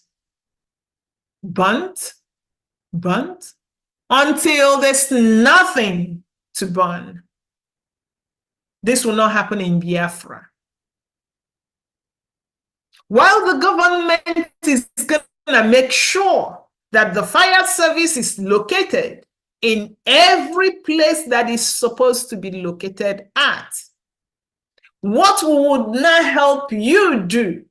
until there's nothing to burn. This will not happen in Biafra. While the government is going to make sure that the fire service is located in every place that is supposed to be located at, what would not help you do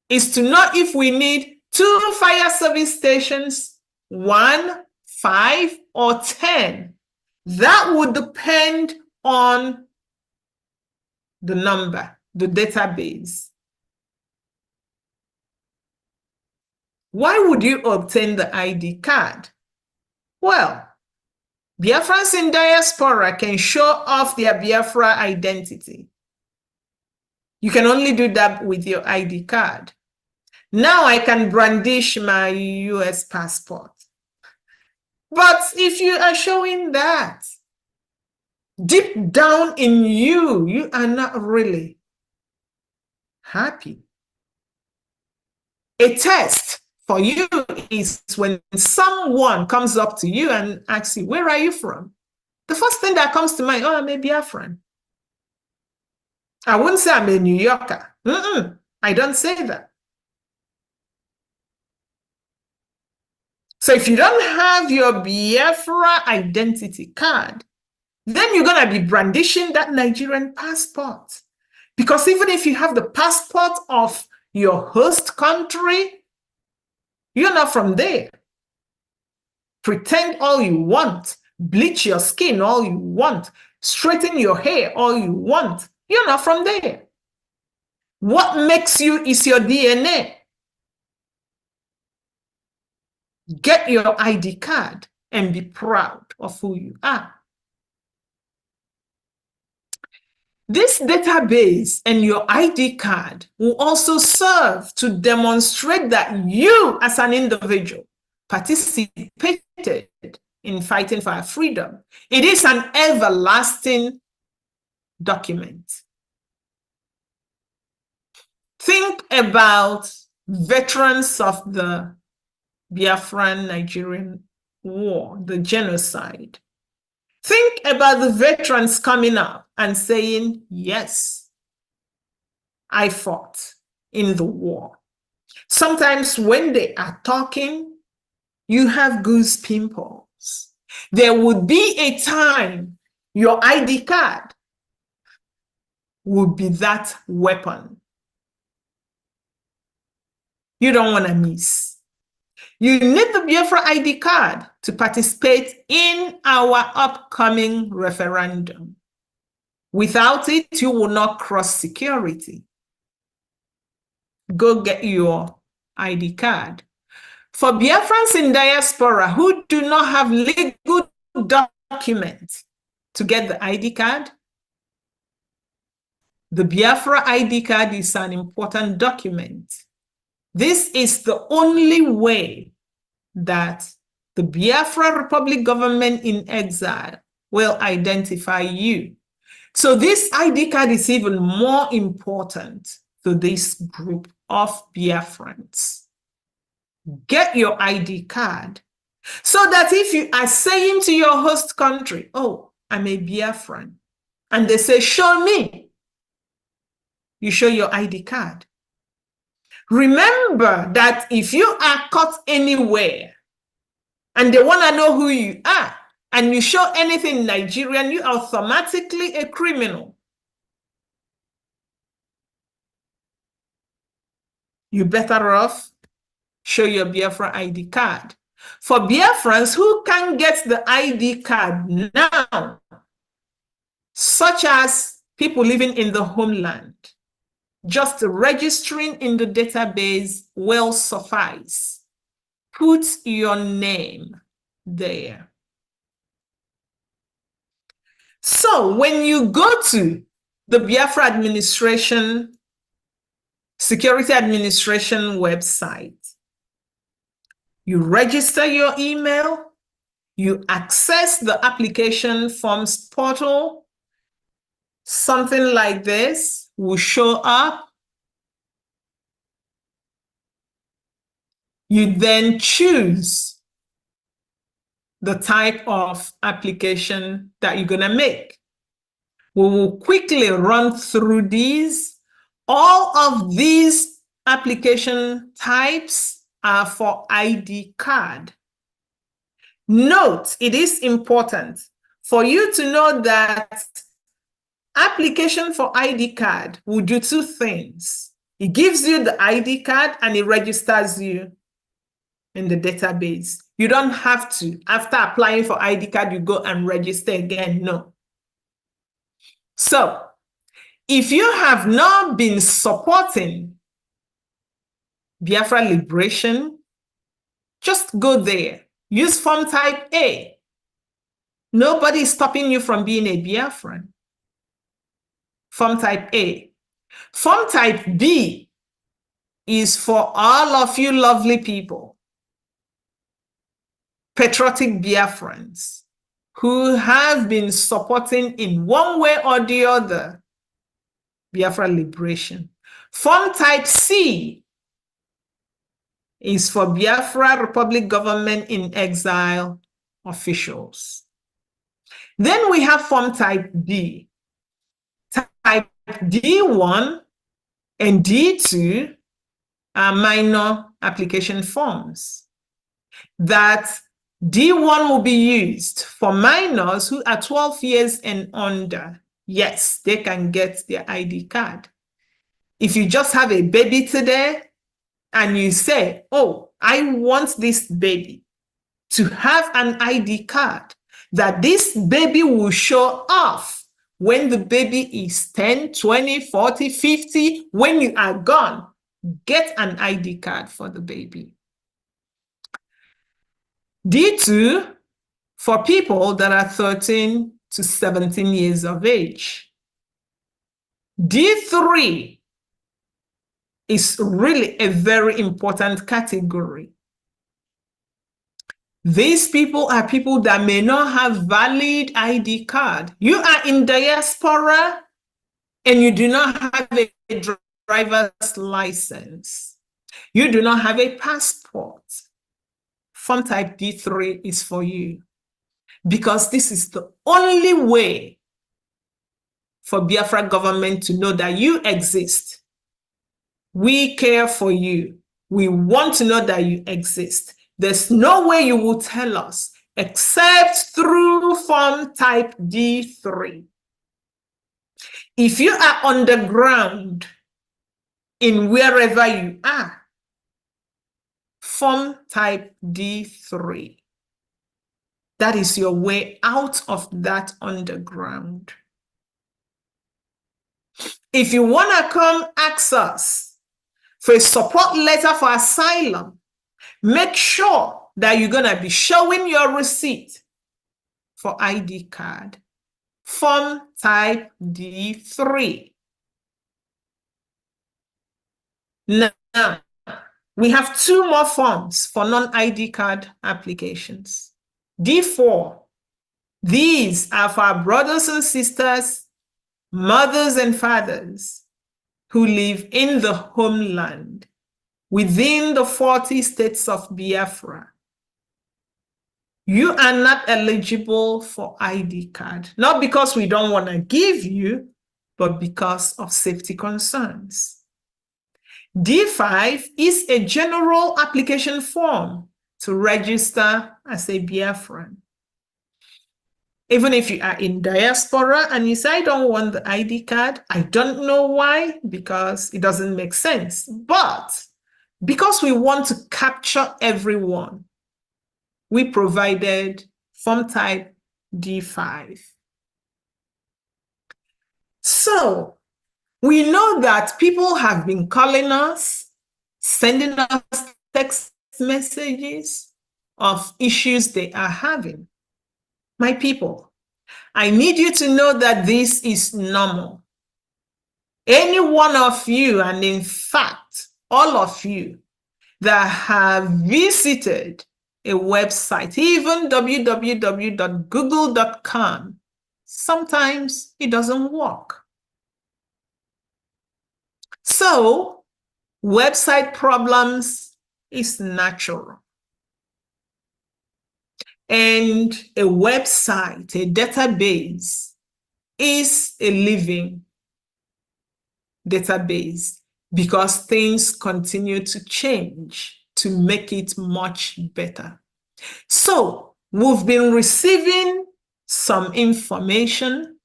is to know if we need 2 fire service stations, 1, 5, or 10. That would depend on the number, the database. Why would you obtain the ID card? Well, Biafrans in diaspora can show off their Biafra identity. You can only do that with your ID card. Now I can brandish my US passport. But if you are showing that, deep down in you, you are not really happy. A test for you is when someone comes up to you and asks you, where are you from? The first thing that comes to mind, oh, I'm a Biafran. I wouldn't say I'm a New Yorker. I don't say that. So if you don't have your Biafra identity card, then you're going to be brandishing that Nigerian passport. Because even if you have the passport of your host country, you're not from there. Pretend all you want, bleach your skin all you want, straighten your hair all you want. You're not from there. What makes you is your DNA. Get your ID card and be proud of who you are. This database and your ID card will also serve to demonstrate that you as an individual participated in fighting for our freedom. It is an everlasting document. Think about veterans of the Biafran Nigerian war, the genocide. Think about the veterans coming up and saying, yes, I fought in the war. Sometimes when they are talking, you have goose pimples. There would be a time your ID card would be that weapon. You don't want to miss. You need the Biafra ID card to participate in our upcoming referendum. Without it, you will not cross security. Go get your ID card. For Biafrans in diaspora who do not have legal documents to get the ID card, the Biafra ID card is an important document. This is the only way that the Biafra Republic government in exile will identify you. So this ID card is even more important to this group of Biafrans. Get your ID card so that if you are saying to your host country, oh, I'm a Biafran, and they say, show me, you show your ID card. Remember that if you are caught anywhere and they want to know who you are and you show anything Nigerian, you are automatically a criminal. You better off show your Biafra ID card. For Biafrans who can get the ID card now, such as people living in the homeland, just registering in the database will suffice. Put your name there. So when you go to the Biafra Administration, Security Administration website, you register your email, you access the application forms portal, something like this will show up. You then choose the type of application that you're going to make. We will quickly run through these. All of these application types are for ID card. Note, it is important for you to know that application for ID card will do two things. It gives you the ID card and it registers you in the database. You don't have to, after applying for ID card, you go and register again. No. So, if you have not been supporting Biafra liberation Just go there. Use form type A. Nobody is stopping you from being a Biafran. Form type A. Form type B is for all of you lovely people, patriotic Biafrans, who have been supporting in one way or the other Biafra liberation. Form type C is for Biafra Republic government in exile officials. Then we have form type D. Type D1 and D2 are minor application forms. That D1 will be used for minors who are 12 years and under. Yes, they can get their ID card. If you just have a baby today and you say, oh, I want this baby to have an ID card, that this baby will show off when the baby is 10, 20, 40, 50, when you are gone, get an ID card for the baby. D2, for people that are 13 to 17 years of age. D3 is really a very important category. These people are people that may not have valid ID card. You are in diaspora and you do not have a driver's license. You do not have a passport. Form type D3 is for you, because this is the only way for Biafra government to know that you exist. We care for you. We want to know that you exist. There's no way you will tell us except through form type D3. If you are on the ground in wherever you are, form type D3. That is your way out of that underground. If you want to come ask us for a support letter for asylum, make sure that you're going to be showing your receipt for ID card. Form type D3. Now, we have two more forms for non-ID card applications. D4. These are for our brothers and sisters, mothers and fathers who live in the homeland within the 40 states of Biafra. You are not eligible for ID card, not because we don't want to give you, but because of safety concerns. D5 is a general application form to register as a Biafran. Even if you are in diaspora and you say, I don't want the ID card, I don't know why, because it doesn't make sense. But because we want to capture everyone, we provided form type D5. So we know that people have been calling us, sending us text messages of issues they are having. My people, I need you to know that this is normal. Any one of you, and in fact, all of you that have visited a website, even www.google.com, sometimes it doesn't work. So, website problems is natural. And a website, a database, is a living database because things continue to change to make it much better. So, we've been receiving some information.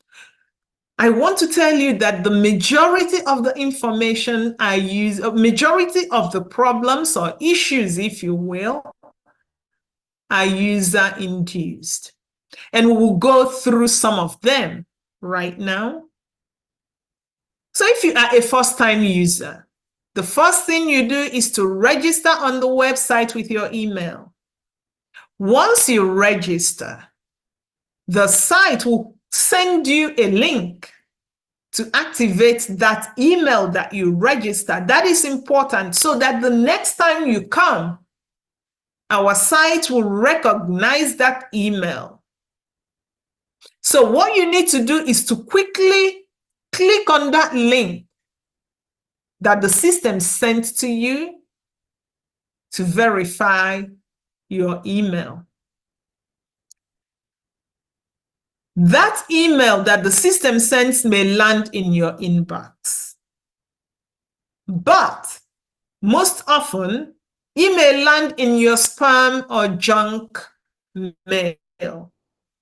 I want to tell you that the majority of the information I use, majority of the problems or issues, if you will, are user-induced. And we will go through some of them right now. So if you are a first-time user, the first thing you do is to register on the website with your email. Once you register, the site will send you a link to activate that email that you registered. That is important so that the next time you come, our site will recognize that email. So what you need to do is to quickly click on that link that the system sent to you to verify your email. That email that the system sends may land in your inbox. But most often, it may land in your spam or junk mail.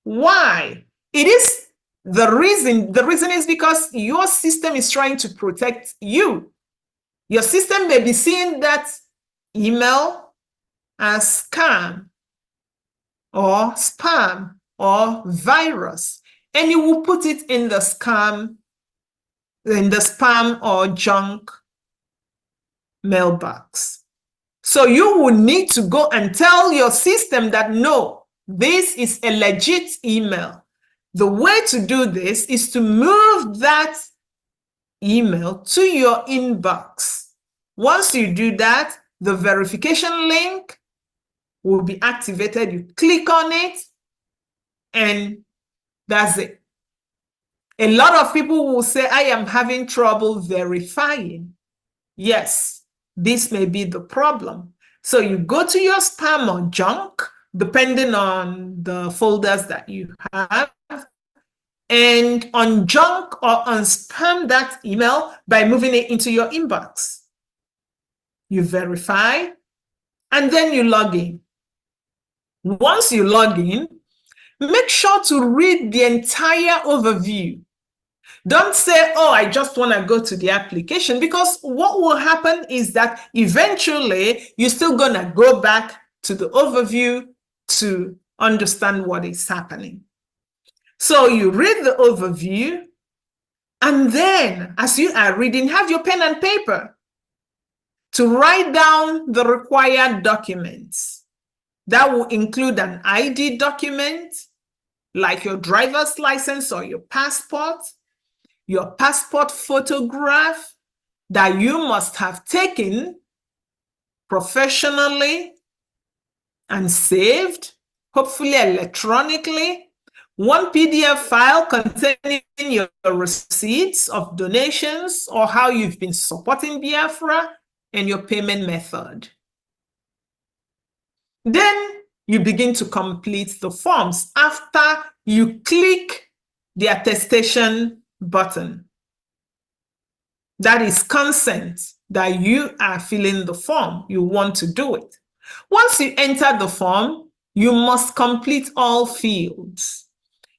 Why? It is the reason is because your system is trying to protect you. Your system may be seeing that email as scam or spam or virus, and you will put it in the spam or junk mailbox. So you will need to go and tell your system that no, this is a legit email. The way to do this is to move that email to your inbox. Once you do that, the verification link will be activated. You click on it, and that's it. A lot of people will say, I am having trouble verifying. Yes, this may be the problem. So you go to your spam or junk, depending on the folders that you have, and on junk or on spam that email by moving it into your inbox. You verify, and then you log in. Once you log in, make sure to read the entire overview. Don't say, oh, I just want to go to the application, because what will happen is that eventually you're still going to go back to the overview to understand what is happening. So you read the overview, and then as you are reading, have your pen and paper to write down the required documents. That will include an ID document, like your driver's license or your passport photograph that you must have taken professionally and saved, hopefully electronically, one PDF file containing your receipts of donations or how you've been supporting Biafra, and your payment method. Then you begin to complete the forms after you click the attestation button. That is consent that you are filling the form. You want to do it. Once you enter the form, you must complete all fields.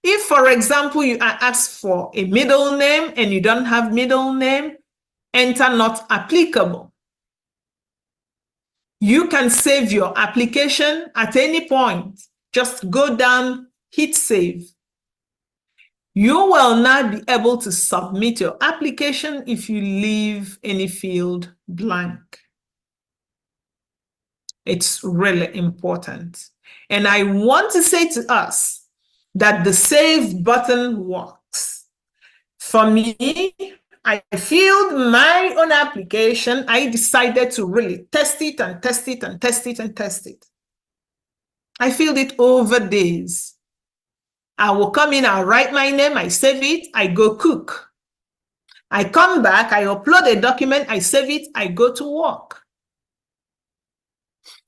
If, for example, you are asked for a middle name and you don't have middle name, enter not applicable. You can save your application at any point. Just go down, hit save. You will not be able to submit your application if you leave any field blank. It's really important. And I want to say to us that the save button works. For me, I filled my own application. I decided to really test it and test it and test it and test it. I filled it over days. I will come in, I'll write my name, I save it, I go cook. I come back, I upload a document, I save it, I go to work.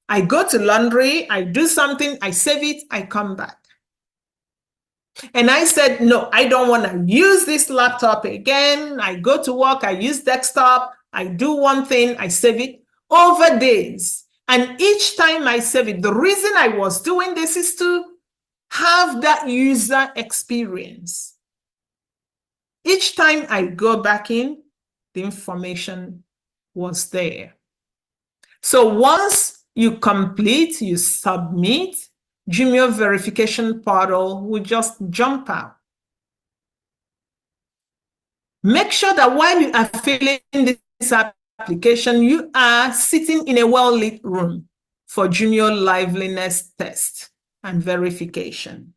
I go to laundry, I do something, I save it, I come back. And I said, no, I don't want to use this laptop again. I go to work, I use desktop, I do one thing, I save it over days. And each time I save it, the reason I was doing this is to have that user experience. Each time I go back in, the information was there. So once you complete, you submit, Jumio verification portal will just jump out. Make sure that while you are filling this application, you are sitting in a well-lit room for junior liveliness test and verification.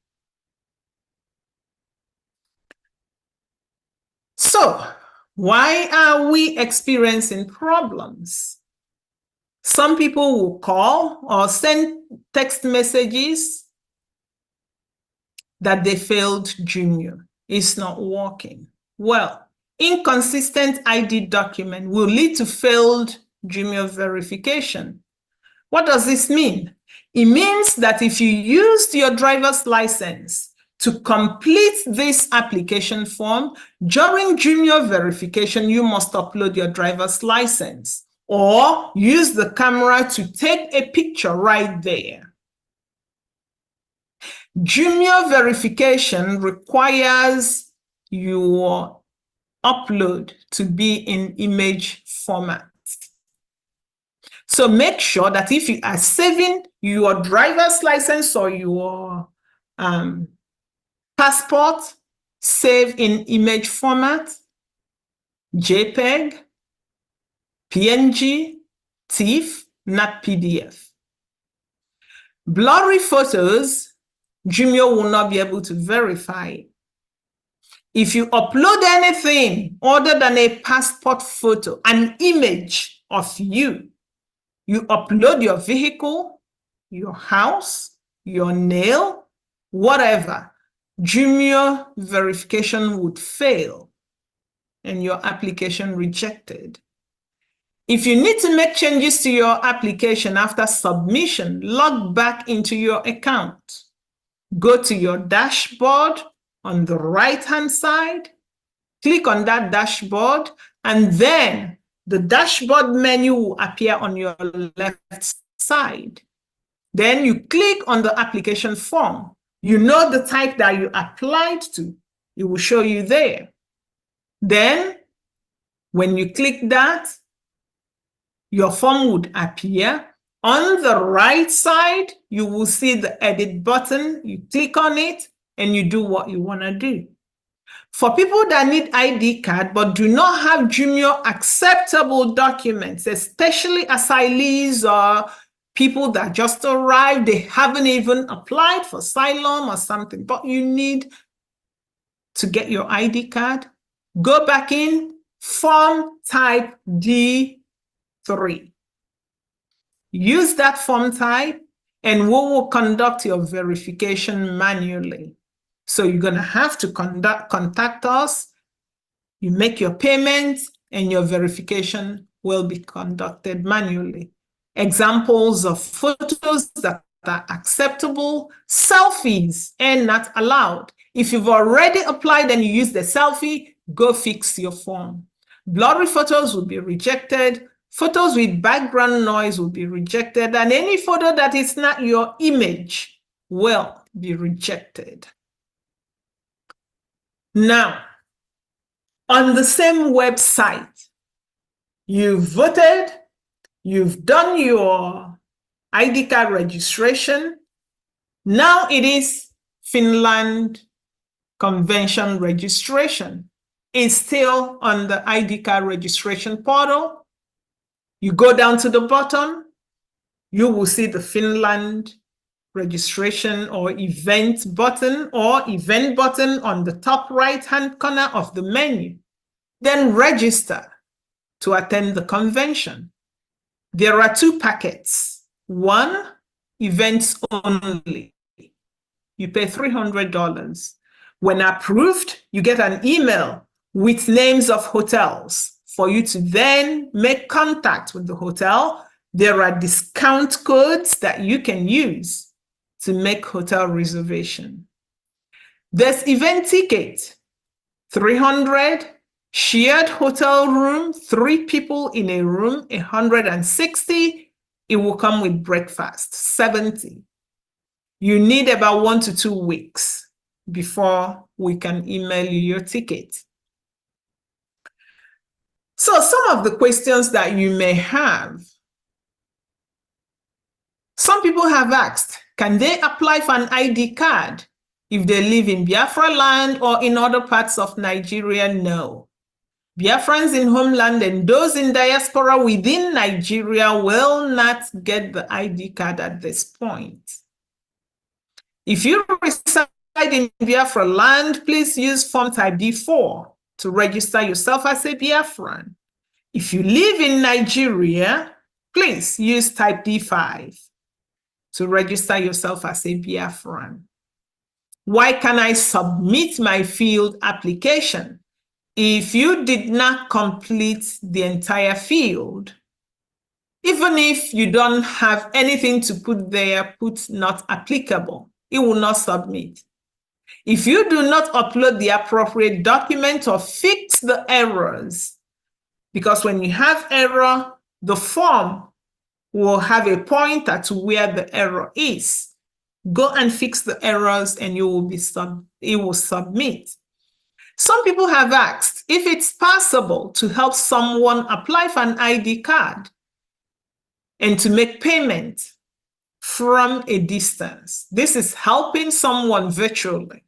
So, why are we experiencing problems? Some people will call or send text messages that they failed junior. It's not working. Well, inconsistent ID document will lead to failed junior verification. What does this mean? It means that if you used your driver's license to complete this application form, during junior verification, you must upload your driver's license or use the camera to take a picture right there. Junior verification requires your upload to be in image format. So make sure that if you are saving your driver's license or your passport, save in image format, JPEG, PNG, TIFF, not PDF. Blurry photos, Junior will not be able to verify. If you upload anything other than a passport photo, an image of you, you upload your vehicle, your house, your nail, whatever, junior verification would fail and your application rejected. If you need to make changes to your application after submission, log back into your account. Go to your dashboard on the right-hand side, click on that dashboard, and then the dashboard menu will appear on your left side. Then you click on the application form. You know the type that you applied to. It will show you there. Then, when you click that, your form would appear. On the right side, you will see the edit button. You click on it and you do what you want to do. For people that need ID card but do not have junior acceptable documents, especially asylees or people that just arrived, they haven't even applied for asylum or something, but you need to get your ID card, go back in, form type D3. Use that form type and we will conduct your verification manually. So you're going to have to contact us, you make your payments, and your verification will be conducted manually. Examples of photos that are acceptable, selfies are not allowed. If you've already applied and you use the selfie, go fix your form. Blurry photos will be rejected. Photos with background noise will be rejected. And any photo that is not your image will be rejected. Now, on the same website, you've voted, you've done your ID card registration. Now it is Finland Convention registration. It's still on the ID card registration portal. You go down to the bottom, you will see the Finland registration or event button on the top right-hand corner of the menu. Then register to attend the convention. There are two packets. One, events only. You pay $300. When approved, you get an email with names of hotels for you to then make contact with the hotel. There are discount codes that you can use to make hotel reservation. There's event ticket, 300, shared hotel room, 3 people in a room, 160. It will come with breakfast, 70. You need about 1 to 2 weeks before we can email you your ticket. So some of the questions that you may have, some people have asked, can they apply for an ID card if they live in Biafra land or in other parts of Nigeria? No. Biafrans in homeland and those in diaspora within Nigeria will not get the ID card at this point. If you reside in Biafra land, please use form type D4 to register yourself as a Biafran. If you live in Nigeria, please use type D5 to register yourself as a Biafran. Why can I submit my field application? If you did not complete the entire field, even if you don't have anything to put there, put not applicable, it will not submit. If you do not upload the appropriate document or fix the errors, because when you have error, the form will have a pointer to where the error is. Go and fix the errors and you will be it will submit. Some people have asked if it's possible to help someone apply for an ID card and to make payment from a distance. This is helping someone virtually.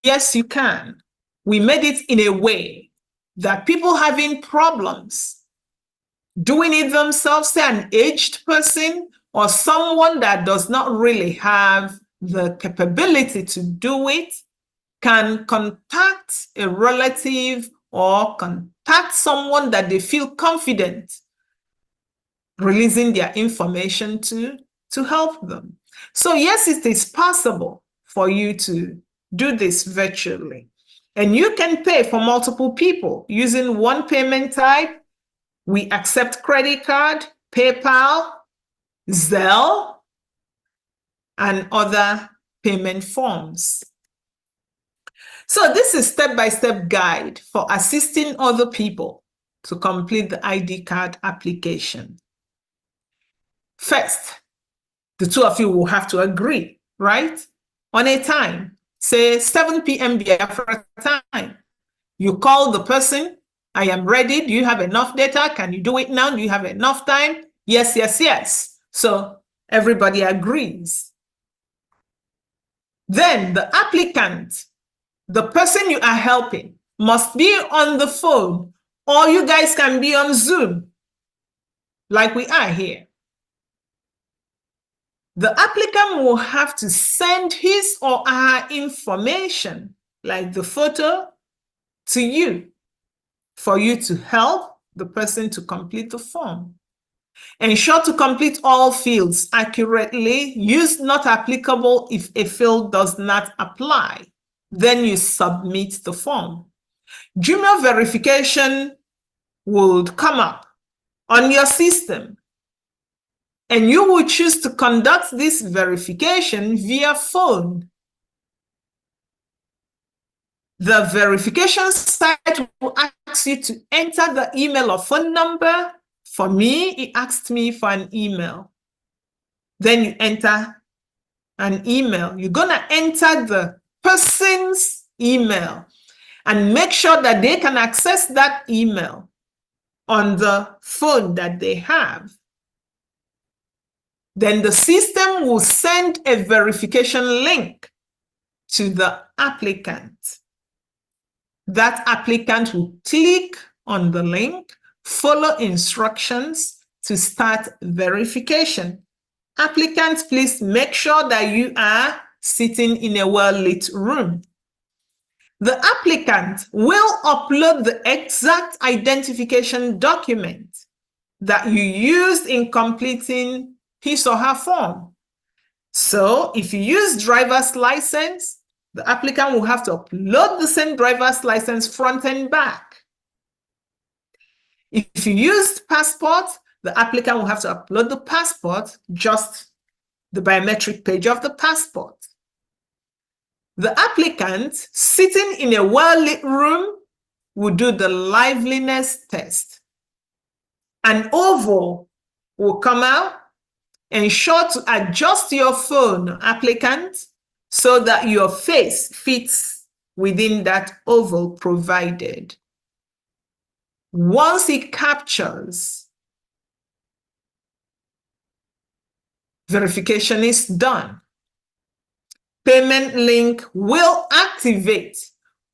Yes, you can. We made it in a way that people having problems doing it themselves, say an aged person or someone that does not really have the capability to do it, can contact a relative or contact someone that they feel confident releasing their information to help them. So yes, it is possible for you to do this virtually. And you can pay for multiple people using one payment type. We accept credit card, PayPal, Zelle, and other payment forms. So this is step-by-step guide for assisting other people to complete the ID card application. First, the two of you will have to agree, right? On a time, say 7 p.m. Biafra time. You call the person, I am ready. Do you have enough data? Can you do it now? Do you have enough time? Yes, yes, yes. So everybody agrees. Then the applicant, the person you are helping, must be on the phone, or you guys can be on Zoom, like we are here. The applicant will have to send his or her information, like the photo, to you for you to help the person to complete the form. Ensure to complete all fields accurately. Use not applicable if a field does not apply. Then you submit the form. Junior verification would come up on your system, and you will choose to conduct this verification via phone. The verification site will ask you to enter the email or phone number. For me, it asked me for an email. Then you enter an email. You're going to enter the person's email and make sure that they can access that email on the phone that they have. Then the system will send a verification link to the applicant. That applicant will click on the link, follow instructions to start verification. Applicants, please make sure that you are sitting in a well-lit room. The applicant will upload the exact identification document that you used in completing his or her form. So if you use driver's license, the applicant will have to upload the same driver's license front and back. If you used passport, the applicant will have to upload the passport, just the biometric page of the passport. The applicant sitting in a well-lit room will do the liveliness test. An oval will come out. Ensure to adjust your phone, applicant, so that your face fits within that oval provided. Once it captures, verification is done. Payment link will activate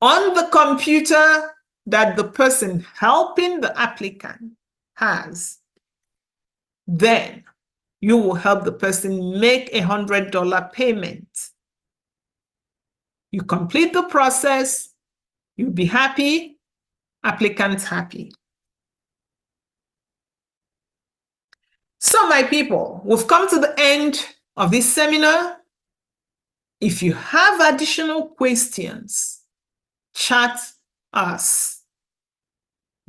on the computer that the person helping the applicant has, then you will help the person make $100 payment. You complete the process, you'll be happy, applicant's happy. So my people, we've come to the end of this seminar. If you have additional questions, chat us.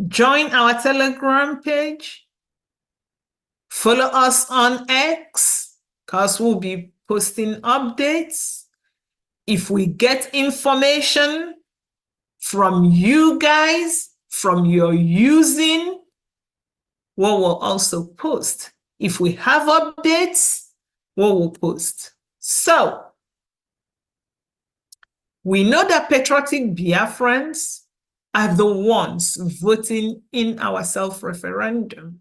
Join our Telegram page. Follow us on X, because we'll be posting updates. If we get information from you guys, from your using, we will also post. If we have updates, we will post. So, we know that patriotic Biafrans are the ones voting in our self-referendum.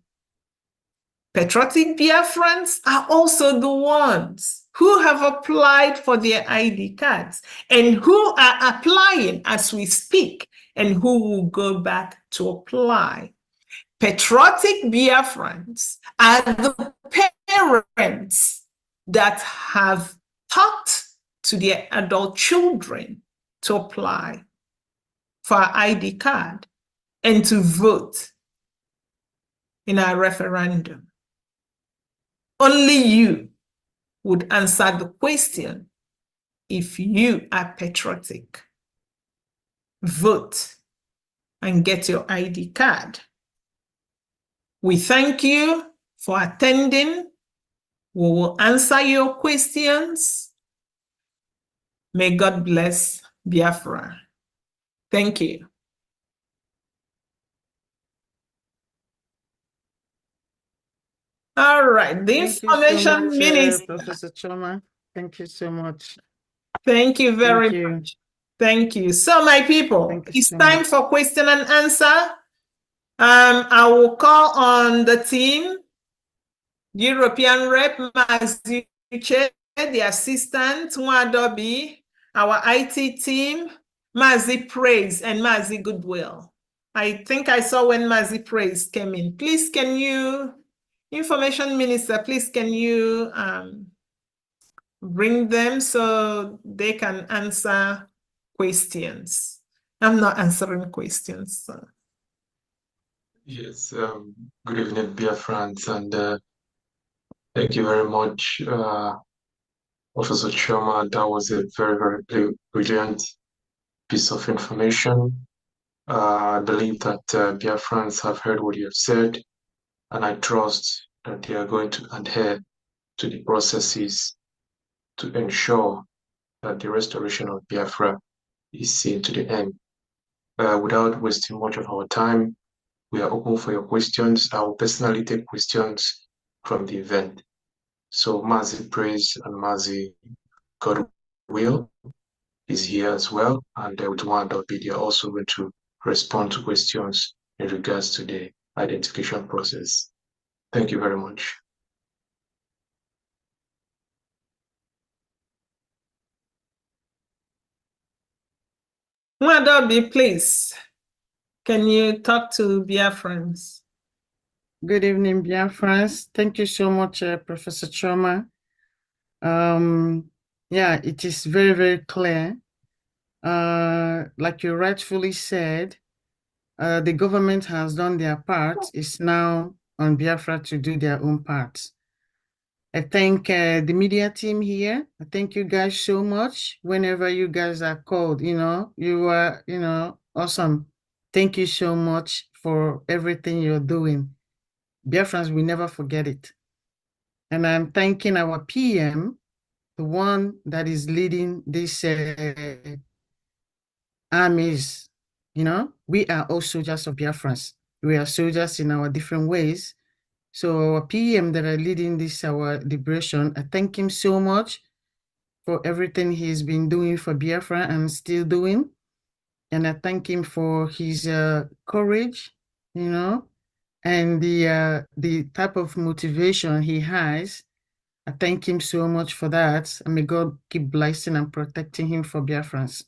Patriotic Biafrans are also the ones who have applied for their ID cards and who are applying as we speak and who will go back to apply. Patriotic Biafrans are the parents that have talked to their adult children to apply for an ID card and to vote in our referendum. Only you would answer the question if you are patriotic. Vote and get your ID card. We thank you for attending. We will answer your questions. May God bless Biafra. Thank you. All right, the information minister. Professor Choma. Thank you so much. Thank you very much. Thank you. So, my people, it's time for question and answer. I will call on the team, European Rep, Mazi Uche, the assistant, Nwadobi, our IT team, Mazi Praise, and Mazi Goodwill. I think I saw when Mazi Praise came in. Please, can you, Information Minister, please, can you bring them so they can answer questions? I'm not answering questions. So. Yes, good evening, Biafrans, and thank you very much, Professor Choma. That was a very, very brilliant piece of information. I believe that Biafrans have heard what you have said, and I trust that they are going to adhere to the processes to ensure that the restoration of Biafra is seen to the end. Without wasting much of our time, we are open for your questions. I will personally take questions from the event. So Mazi Praise and Mazi Godwill is here as well, and with Nwadobi, they are also going to respond to questions in regards to the identification process. Thank you very much. Nwadobi, please, can you talk to Biafrans? Good evening, Biafrans. Thank you so much, Professor Choma. Yeah, it is very, very clear. Like you rightfully said, the government has done their part. It's now on Biafra to do their own part. I thank the media team here. I thank you guys so much. Whenever you guys are called, you are, awesome. Thank you so much for everything you're doing. Biafrans, we never forget it. And I'm thanking our PM, the one that is leading this armies. We are all soldiers of Biafrans. We are soldiers in our different ways. So our PM that are leading this, our liberation, I thank him so much for everything he's been doing for Biafra and still doing. And I thank him for his courage, and the type of motivation he has. I thank him so much for that. And may God keep blessing and protecting him for Biafrans.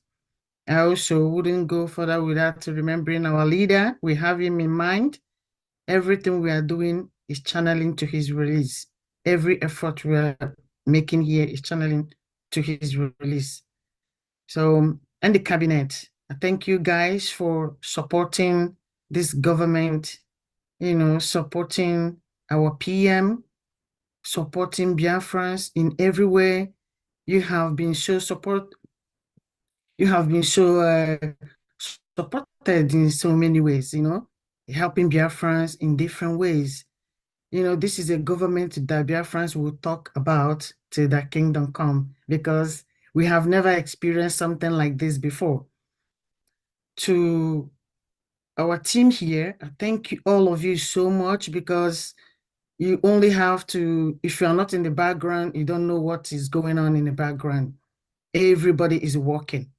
I also wouldn't go further without remembering our leader. We have him in mind. Everything we are doing is channeling to his release. Every effort we are making here is channeling to his release. So, and the cabinet, I thank you guys for supporting this government, supporting our PM, supporting Biafrans in every way. You have been so supported in so many ways, helping Biafrans in different ways. This is a government that Biafrans will talk about till the kingdom come, because we have never experienced something like this before. To our team here, I thank you, all of you so much, because you only have to, if you're not in the background, you don't know what is going on in the background. Everybody is working.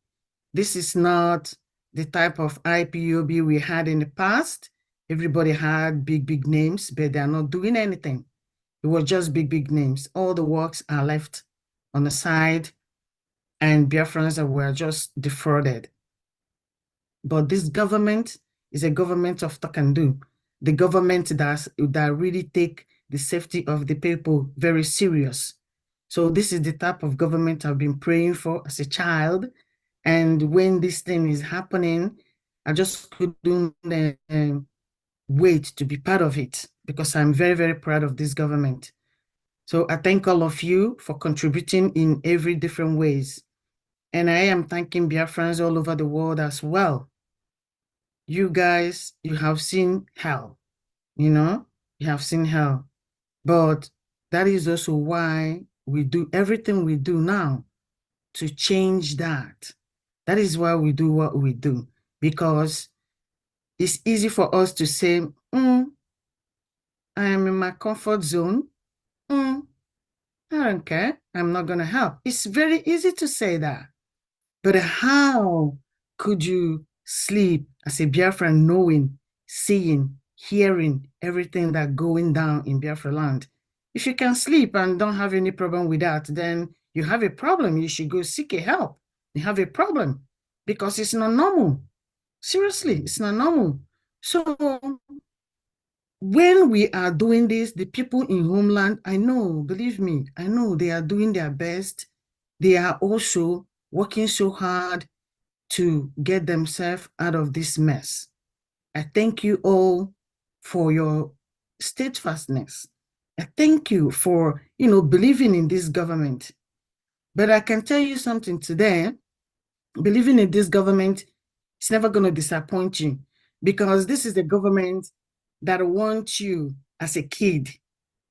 This is not the type of IPOB we had in the past. Everybody had big names, but they're not doing anything. It was just big names. All the works are left on the side, and Biafrans were just defrauded. But this government is a government of talk and do. The government that really take the safety of the people very serious. So this is the type of government I've been praying for as a child. And when this thing is happening, I just couldn't wait to be part of it, because I'm very proud of this government. So I thank all of you for contributing in every different ways. And I am thanking Biafrans all over the world as well. You guys, you have seen hell, you have seen hell. But that is also why we do everything we do now to change that. That is why we do what we do, because it's easy for us to say, I am in my comfort zone. I don't care. I'm not going to help. It's very easy to say that. But how could you sleep as a Biafran, knowing, seeing, hearing everything that's going down in Biafra land? If you can sleep and don't have any problem with that, then you have a problem. You should go seek a help. You have a problem, because it's not normal. Seriously, it's not normal. So when we are doing this, the people in homeland, I know, believe me, I know they are doing their best. They are also working so hard to get themselves out of this mess. I thank you all for your steadfastness. I thank you for, believing in this government. But I can tell you something today, believing in this government is never going to disappoint you, because this is the government that wants you as a kid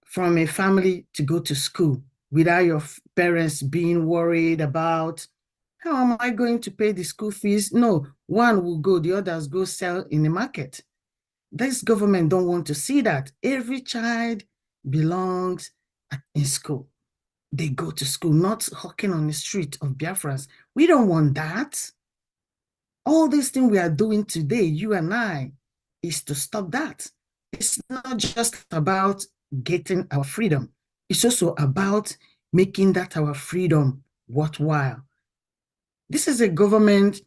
from a family to go to school without your parents being worried about, how am I going to pay the school fees? No, one will go, the others go sell in the market. This government don't want to see that. Every child belongs in school. They go to school, not hawking on the street of Biafras. We don't want that. All this thing we are doing today, you and I, is to stop that. It's not just about getting our freedom. It's also about making that our freedom worthwhile. This is a government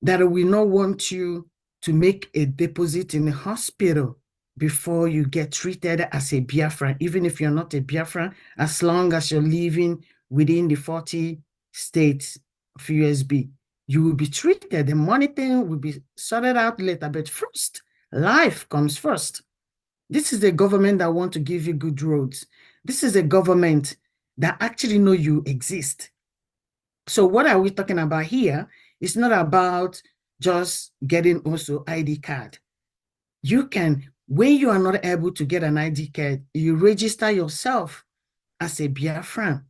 that will not want you to make a deposit in a hospital before you get treated as a Biafran, even if you're not a Biafran, as long as you're living within the 40 states of USB. You will be treated. The money thing will be sorted out later, but first, life comes first. This is a government that wants to give you good roads. This is a government that actually know you exist. So what are we talking about here? It's not about just getting also ID card. You can, when you are not able to get an ID card, you register yourself as a Biafran.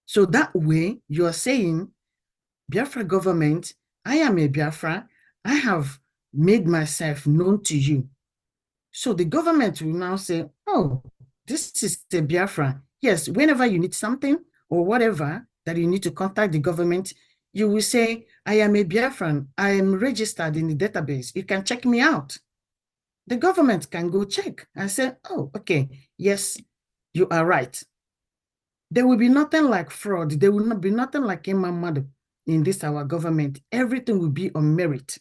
So that way you are saying, Biafra government, I am a Biafra. I have made myself known to you. So the government will now say, oh, this is a Biafra. Yes, whenever you need something or whatever that you need to contact the government, you will say, I am a Biafran. I am registered in the database. You can check me out. The government can go check and say, oh, okay, yes, you are right. There will be nothing like fraud. There will not be nothing like Imam Madu. in this our government. Everything will be on merit.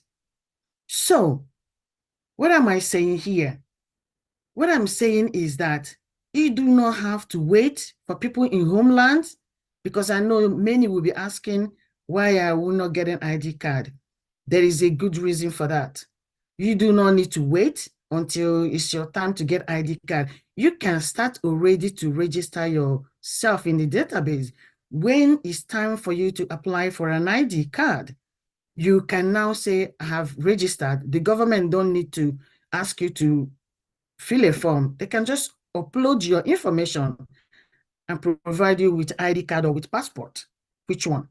So what am I saying here? What I'm saying is that you do not have to wait for people in homelands, because I know many will be asking why I will not get an ID card. There is a good reason for that. You do not need to wait until it's your time to get ID card. You can start already to register yourself in the database. When it's time for you to apply for an ID card, you can now say, I have registered. The government don't need to ask you to fill a form. They can just upload your information and provide you with ID card or with passport. Which one?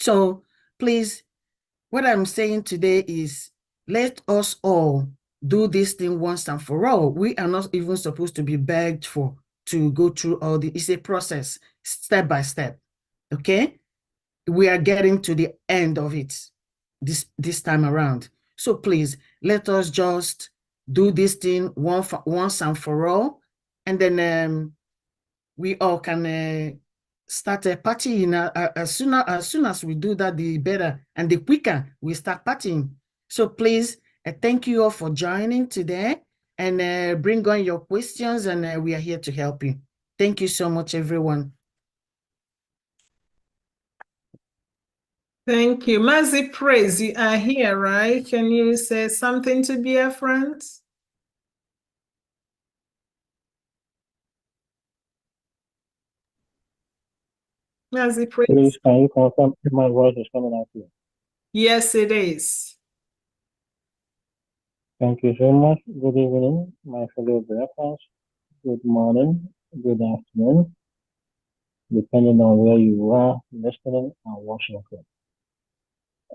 So please, what I'm saying today is, let us all do this thing once and for all. We are not even supposed to be begged for to go through all the, it's a process, step by step, okay? We are getting to the end of it this time around. So please, let us just do this thing once and for all, and then we all can start a partying. As soon as we do that, the better, and the quicker we start partying. So please, thank you all for joining today, and bring on your questions, and we are here to help you. Thank you so much, everyone. Thank you. Mazi Praise, you are here, right? Can you say something to Biafrans? Mazi Praise. Please, can you confirm if my voice is coming out here? Yes, it is. Thank you so much. Good evening, my fellow Biafrans. Good morning, good afternoon, depending on where you are listening and watching from.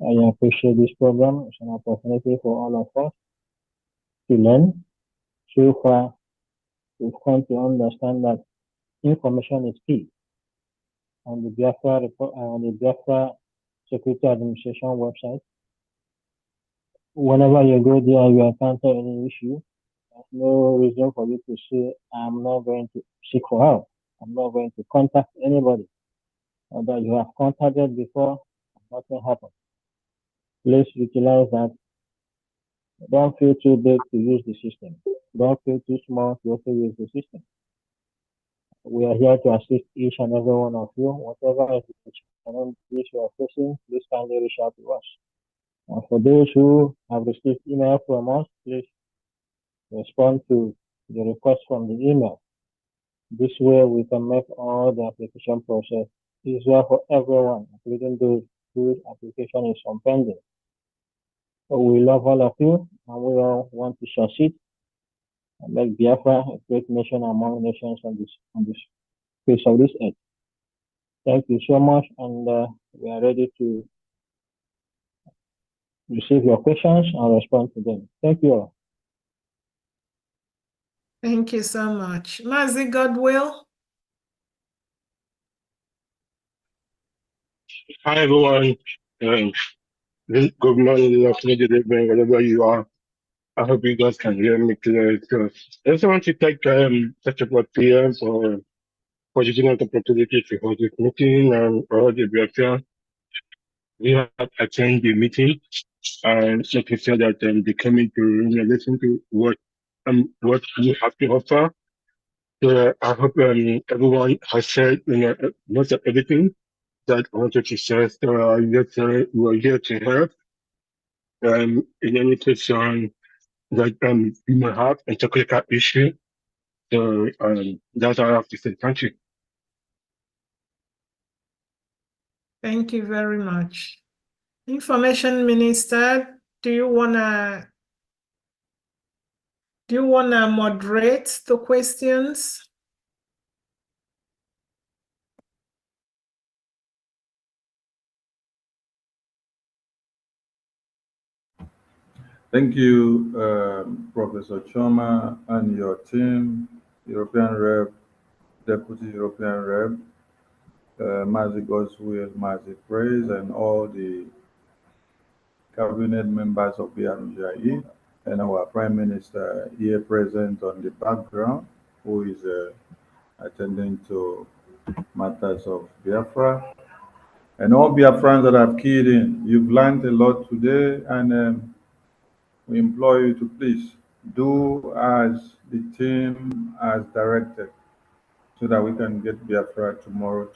I appreciate this program. It's an opportunity for all of us to learn. So far, we've come to understand that information is key. On the Biafra Security Administration website, whenever you go there, you encounter any issue, there's no reason for you to say, I'm not going to seek for help. I'm not going to contact anybody. Or that you have contacted before, nothing happened. Please utilize that. Don't feel too big to use the system. Don't feel too small to also use the system. We are here to assist each and every one of you. Whatever is the challenge you are facing, please kindly reach out to us. And for those who have received email from us, please respond to the request from the email. This way we can make all the application process easier for everyone, including those whose application is on pending. So we love all of you, and we all want to succeed and make Biafra a great nation among nations on this face of this earth. Thank you so much, and we are ready to receive your questions and respond to them. Thank you all. Thank you so much. Mazi Godwill. Hi everyone. Good morning, good afternoon, good evening, wherever you are. I hope you guys can hear me clearly. So I just want to thank such a good PM for giving us the opportunity to hold this meeting and all the Biafra. We have attended the meeting and making sure that they come into listen to what we have to offer. So I hope everyone has said most of everything that I wanted to say. So we're here to help. In any case that you might have a technical issue. So that's all I have to say. Thank you. Thank you very much. Information Minister, do you wanna moderate the questions? Thank you, Professor Choma and your team, European Rep, Deputy European Rep, Mazi Goswill, Mazi Praise, and all the cabinet members of BRGIE, and our Prime Minister here present on the background, who is attending to matters of Biafra. And all Biafrans that have keyed in, you've learned a lot today, and we implore you to please do as the team has directed so that we can get Biafra tomorrow.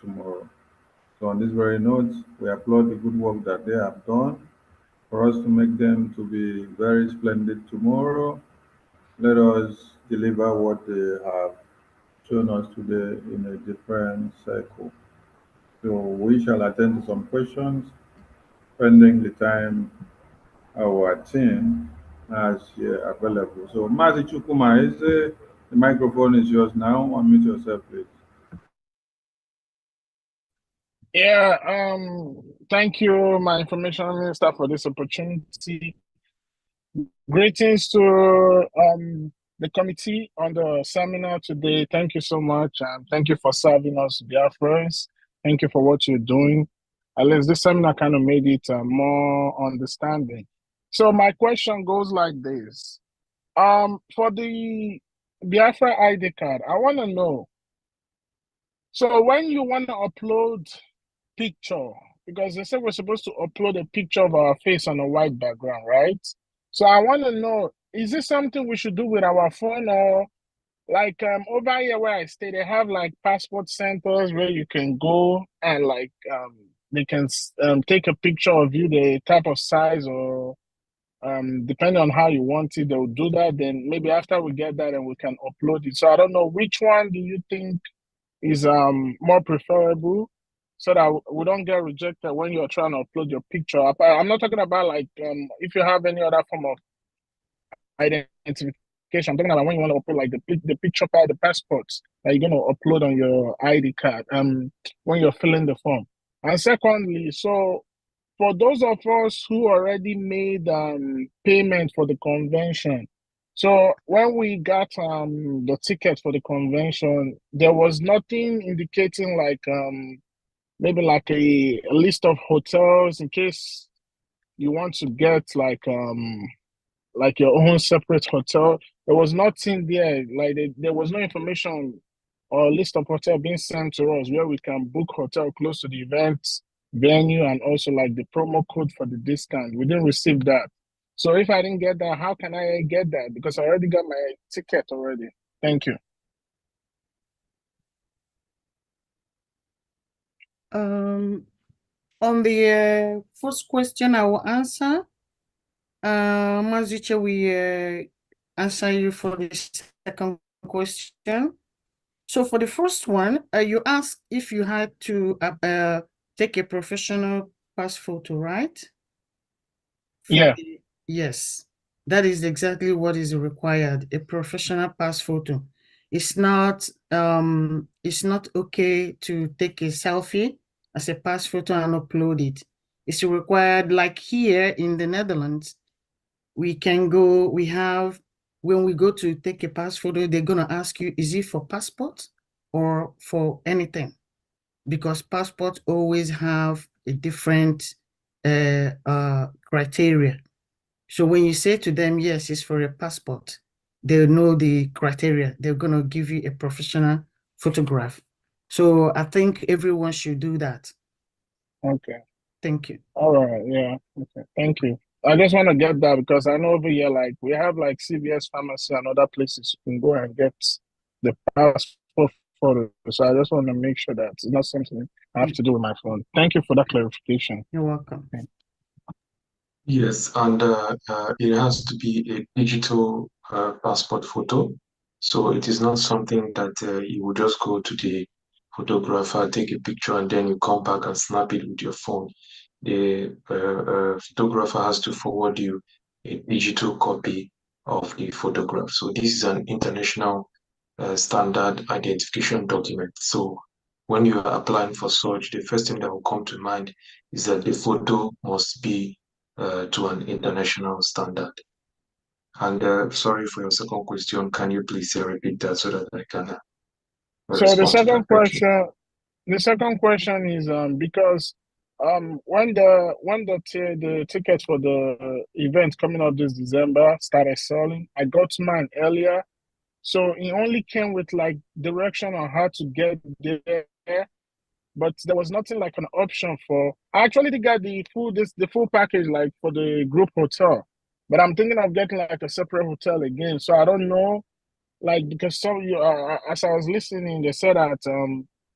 So on this very note, we applaud the good work that they have done for us to make them to be very splendid tomorrow. Let us deliver what they have shown us today in a different cycle. So we shall attend to some questions pending the time our team has here available. So Mazi Chukuma, the microphone is yours now. Unmute yourself, please. Yeah, thank you, my information minister, for this opportunity. Greetings to the committee on the seminar today. Thank you so much, and thank you for serving us, Biafrans. Thank you for what you're doing. At least this seminar kind of made it more understanding. So my question goes like this. For the Biafra ID card, I want to know, so when you want to upload picture, because they said we're supposed to upload a picture of our face on a white background, right? So I want to know, is this something we should do with our phone, or like over here where I stay, they have like passport centers where you can go and like they can take a picture of you, the type of size, or depending on how you want it, they'll do that. Then maybe after we get that, and we can upload it. So I don't know, which one do you think is more preferable, so that we don't get rejected when you're trying to upload your picture. I'm not talking about like if you have any other form of identification. I'm talking about when you want to upload like the picture card, the passports that you're going to upload on your ID card when you're filling the form. And secondly, so for those of us who already made payment for the convention, so when we got the ticket for the convention, there was nothing indicating like maybe like a list of hotels in case you want to get like your own separate hotel. There was nothing there. Like there was no information or list of hotel being sent to us where we can book hotel close to the event venue, and also like the promo code for the discount. We didn't receive that. So if I didn't get that, how can I get that? Because I already got my ticket already. Thank you. On the first question, I will answer. Mazuche, we answer you for the second question. So for the first one, you asked if you had to take a professional pass photo, right? Yeah. Yes, that is exactly what is required, a professional pass photo. It's not okay to take a selfie as a pass photo and upload it. It's required, like here in the Netherlands, when we go to take a pass photo, they're gonna ask you, is it for passport or for anything? Because passports always have a different criteria. So when you say to them, yes, it's for a passport, they'll know the criteria. They're going to give you a professional photograph. So I think everyone should do that. Okay. Thank you. All right. Yeah. Okay. Thank you. I just want to get that because I know over here, like we have like CVS pharmacy and other places you can go and get the passport photo. So I just want to make sure that it's not something I have to do with my phone. Thank you for that clarification. You're welcome. Okay. Yes, and it has to be a digital passport photo. So it is not something that you will just go to the photographer, take a picture, and then you come back and snap it with your phone. The photographer has to forward you a digital copy of the photograph. So this is an international standard identification document. So when you are applying for such, the first thing that will come to mind is that the photo must be to an international standard. And sorry for your second question. Can you please repeat that so that I can So the respond to that? second Thank you. question, is because when the tickets for the event coming up this December started selling, I got mine earlier. So it only came with like direction on how to get there. but there was nothing like an option for. I actually did get the full package like for the group hotel, but I'm thinking of getting like a separate hotel again. So I don't know, like because some you as I was listening, they said that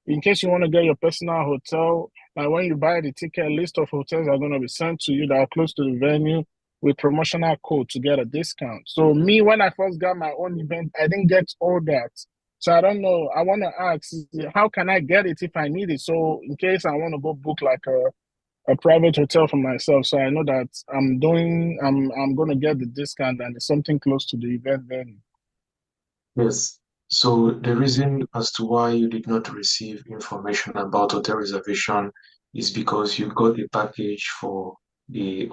in case you want to get your personal hotel, like when you buy the ticket, list of hotels are going to be sent to you that are close to the venue with promotional code to get a discount. So me, when I first got my own event, I didn't get all that. So I don't know. I want to ask, how can I get it if I need it? So in case I want to go book like a private hotel for myself, so I know that I'm going to get the discount and it's something close to the event venue. Yes. So the reason as to why you did not receive information about hotel reservation is because you got a package for the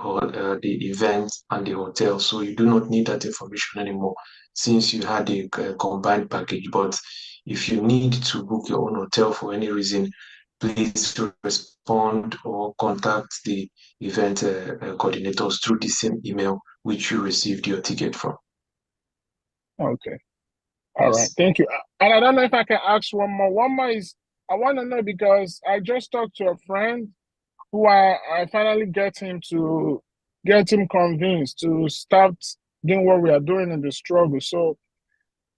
event and the hotel. So you do not need that information anymore since you had a combined package. But if you need to book your own hotel for any reason, please respond or contact the event coordinators through the same email which you received your ticket from. Okay. All right. Yes. Thank you. And I don't know if I can ask one more. One more is I want to know because I just talked to a friend who I finally get him convinced to start doing what we are doing in the struggle. So,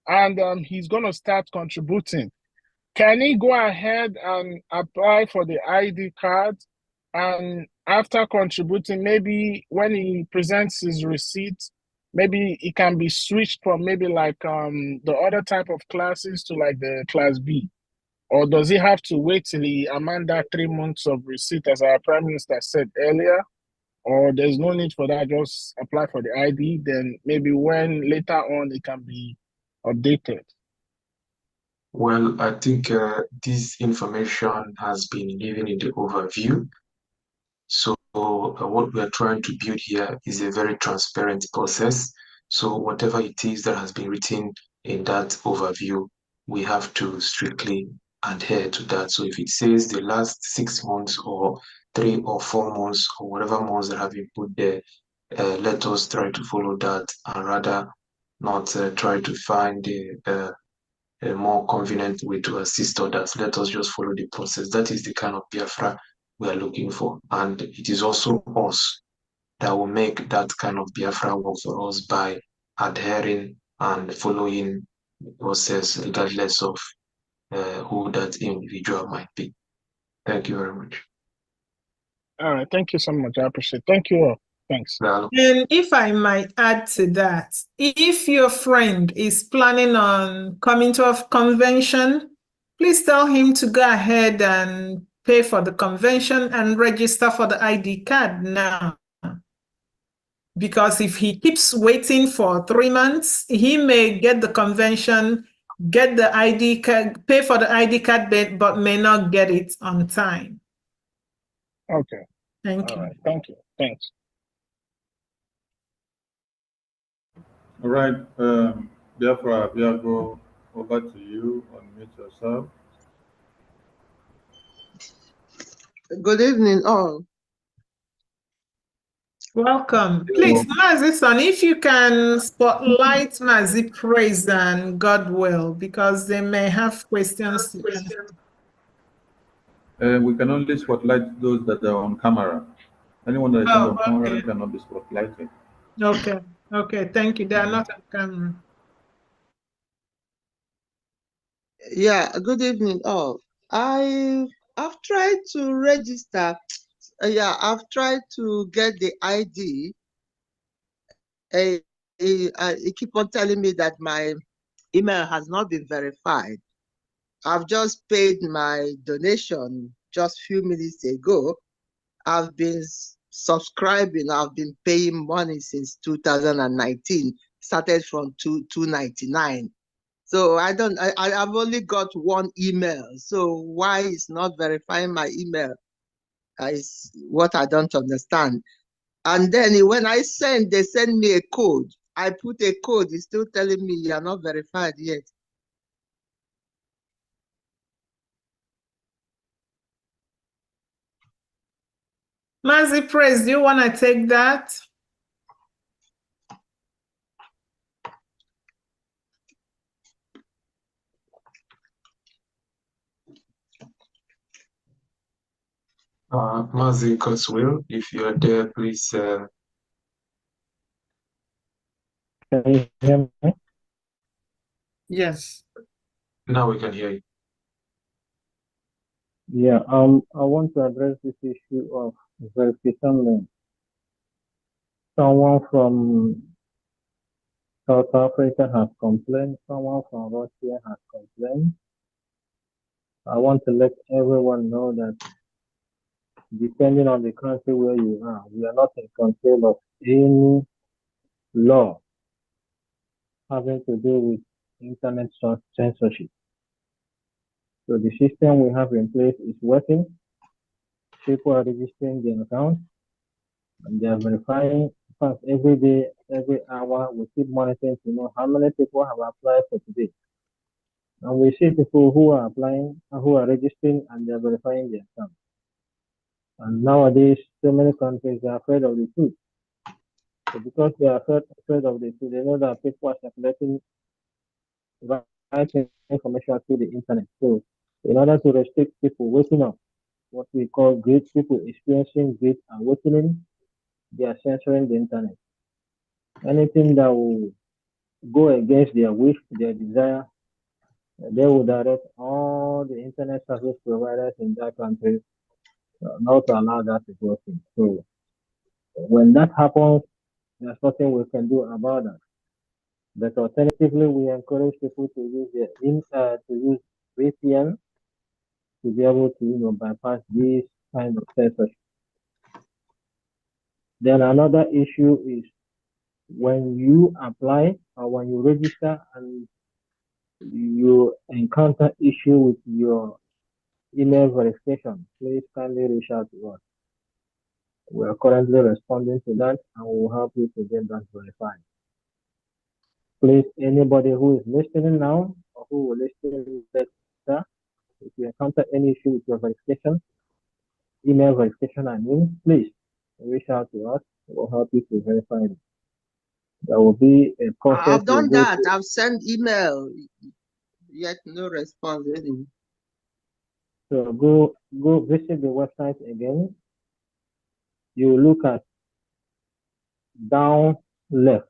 and he's going to start contributing. Can he go ahead and apply for the ID card? And after contributing, maybe when he presents his receipt, maybe it can be switched from maybe like the other type of classes to like the class B. Or does he have to wait till he amend that 3 months of receipt as our Prime Minister said earlier? Or there's no need for that, just apply for the ID, then maybe when later on it can be updated. Well, I think this information has been given in the overview. So what we are trying to build here is a very transparent process. So whatever it is that has been written in that overview, we have to strictly adhere to that. So if it says the last 6 months or 3 or 4 months or whatever months that have been put there, let us try to follow that and rather not try to find a more convenient way to assist others. Let us just follow the process. That is the kind of Biafra we are looking for. And it is also us that will make that kind of Biafra work for us by adhering and following the process regardless of who that individual might be. Thank you very much. All right. Thank you so much. I appreciate it. Thank you all. Thanks. And if I might add to that, if your friend is planning on coming to a convention, please tell him to go ahead and pay for the convention and register for the ID card now. Because if he keeps waiting for 3 months, he may get the convention, get the ID card, pay for the ID card, but may not get it on time. Okay. Thank All you. right. Thank you. Thanks. All right, Biafra, Biago, over to you. Unmute yourself. Good evening, all. Welcome. Please, Mazi-san, if you can spotlight Mazi Praise and Godwill, because they may have questions to answer. We can only spotlight those that are on camera. Anyone that is not on camera Okay. cannot be spotlighted. Okay. Okay. Thank you. They are not on camera. Yeah, good evening, all. I've tried to register. I've tried to get the ID. It keep on telling me that my email has not been verified. I've just paid my donation just a few minutes ago. I've been subscribing. I've been paying money since 2019. Started from 299. So I've only got one email. So why is not verifying my email is what I don't understand. And then when they send me a code. I put a code, it's still telling me you are not verified yet. Mazi Praise, do you want to take that? Mazi Godswill, if you're there, please. Can you hear me? Yes. Now we can hear you. Yeah, I want to address this issue of verification link. Someone from South Africa has complained, someone from Russia has complained. I want to let everyone know that depending on the country where you are, we are not in control of any law having to do with internet censorship. So the system we have in place is working. People are registering their accounts and they are verifying. Because every day, every hour, we keep monitoring to know how many people have applied for today. And we see people who are applying, who are registering, and they are verifying their accounts. And nowadays, so many countries are afraid of the truth. So because they are afraid of the truth, they know that people are circulating right information through the internet. So in order to restrict people waking up, what we call great people experiencing great awakening, they are censoring the internet. Anything that will go against their wish, their desire, they will direct all the internet service providers in that country not to allow that to go through. So when that happens, there's nothing we can do about that. But alternatively, we encourage people to use to use VPN to be able to bypass these kind of censorship. Then another issue is when you apply or when you register and you encounter issue with your email verification, please kindly reach out to us. We are currently responding to that and we will help you to get that verified. Please, anybody who is listening now or who will listen later, if you encounter any issue with your verification, email verification, please reach out to us. We'll help you to verify it. There will be a process. I've done that. I've sent email, yet no response. Really. So go visit the website again. You look at down left.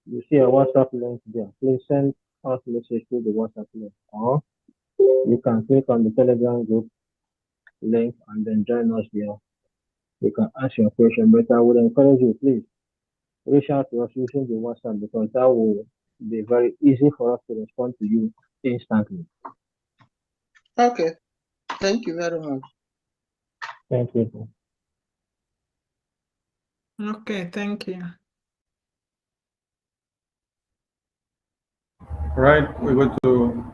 You see a WhatsApp link there. Please send us message to the WhatsApp link, or you can click on the Telegram group link and then join us there. You can ask your question, but I would encourage you, please reach out to us using the WhatsApp because that will be very easy for us to respond to you instantly. Okay. Thank you very much. Thank you. Okay, thank you. Right, we go to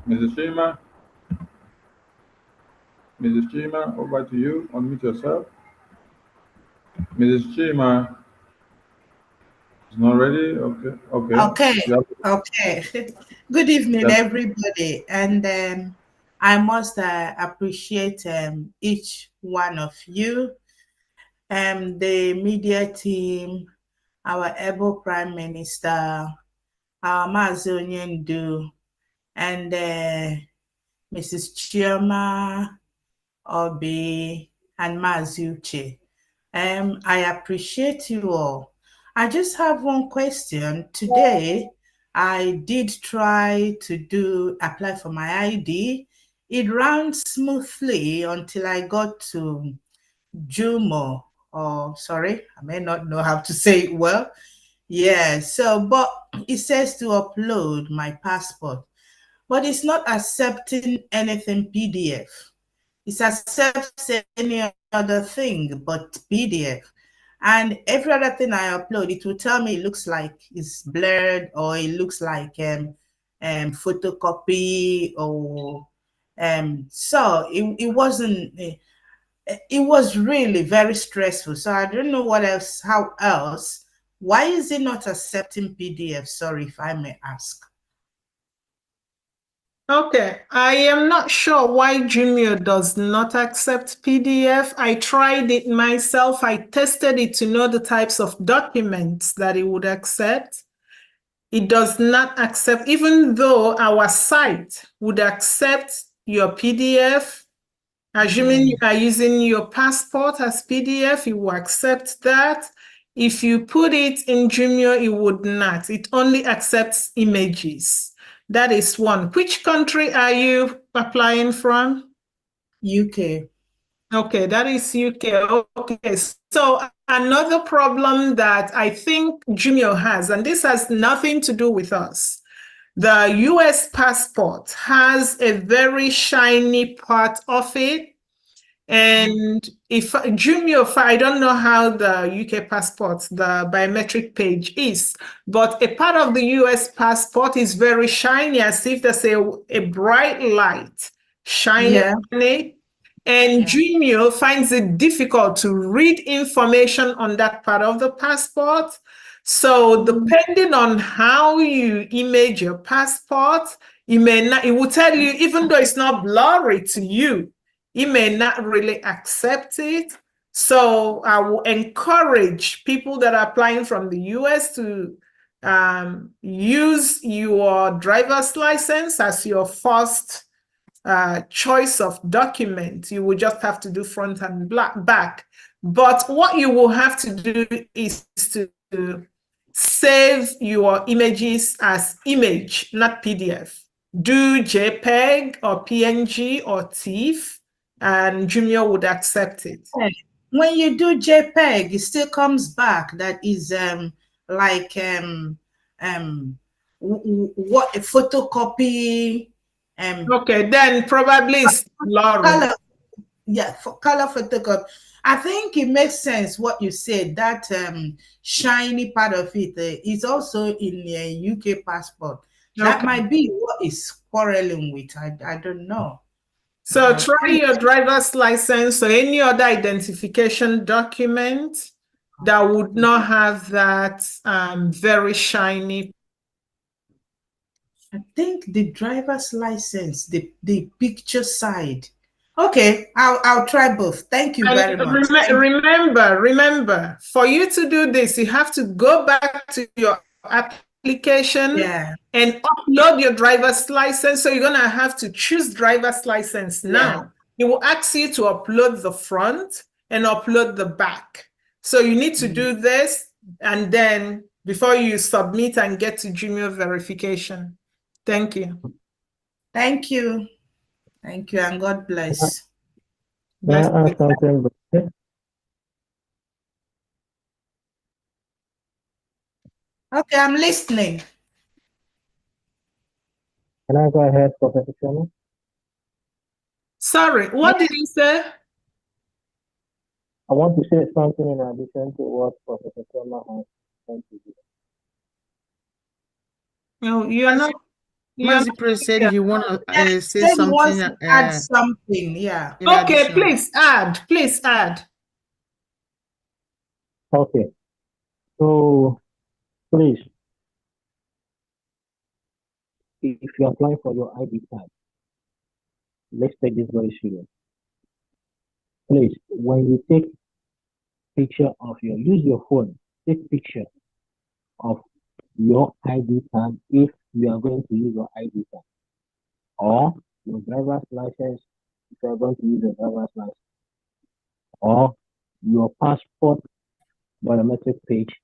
Mrs. Chima. Mrs. Chima, over to you. Unmute yourself. Mrs. Chima is not ready. Okay. Okay. Good evening, everybody. And I must appreciate each one of you, the media team, our able Prime Minister, our Mazi Onyendu, and Mrs. Chioma Obi, and Mazi Uche. I appreciate you all. I just have one question. Today, I did try to apply for my ID. It ran smoothly until I got to Jumo. Oh, sorry, I may not know how to say it well. Yeah, so, but it says to upload my passport, but it's not accepting anything PDF. It accepts any other thing but PDF. And every other thing I upload, it will tell me it looks like it's blurred or it looks like photocopy or so it wasn't. It was really very stressful. So I don't know how else. Why is it not accepting PDF? Sorry, if I may ask. Okay, I am not sure why Jumio does not accept PDF. I tried it myself. I tested it to know the types of documents that it would accept. It does not accept, even though our site would accept your PDF, Assuming you are using your passport as PDF, you will accept that. If you put it in Jumio, it would not. It only accepts images. That is one. Which country are you applying from? UK. Okay, that is UK. Okay, so another problem that I think Jumio has, and this has nothing to do with us, the US passport has a very shiny part of it. And if Jumio, I don't know how the UK passport, the biometric page is, but a part of the US passport is very shiny, as if there's a bright light shining on it. And Jumio finds it difficult to read information on that part of the passport. So depending on how you image your passport, it will tell you, even though it's not blurry to you, it may not really accept it. So I will encourage people that are applying from the US to use your driver's license as your first choice of document. You will just have to do front and back. But what you will have to do is to save your images as image, not PDF. Do JPEG or PNG or TIFF, and Jumio would accept it. When you do JPEG, it still comes back. That is like what a photocopy. Okay, then probably it's color. Yeah, for color photocopy. I think it makes sense what you said. That shiny part of it is also in a UK passport. That might be what is quarreling with. I don't know. So try your driver's license or any other identification document that would not have that very shiny. I think the driver's license, the picture side. Okay, I'll try both. Thank you very much. Remember, for you to do this, you have to go back to your application and upload your driver's license. So you're going to have to choose driver's license now. It will ask you to upload the front and upload the back. So you need to do this, and then before you submit and get to Jumio verification. Thank you. Thank you. Thank you, and God bless. Okay, I'm listening. Can I go ahead, Professor Sherman? Sorry, what did you say? I want to say something in addition to what Professor Sherman has said to you. No, you're not. Mazipre said he want to say something. He wants to add something, yeah. Okay, please add. Please add. Okay. So, please, if you apply for your ID card, let's take this very serious. Please, when you take picture of use your phone, take picture of your ID card if you are going to use your ID card, or your driver's license if you are going to use your driver's license, or your passport biometric page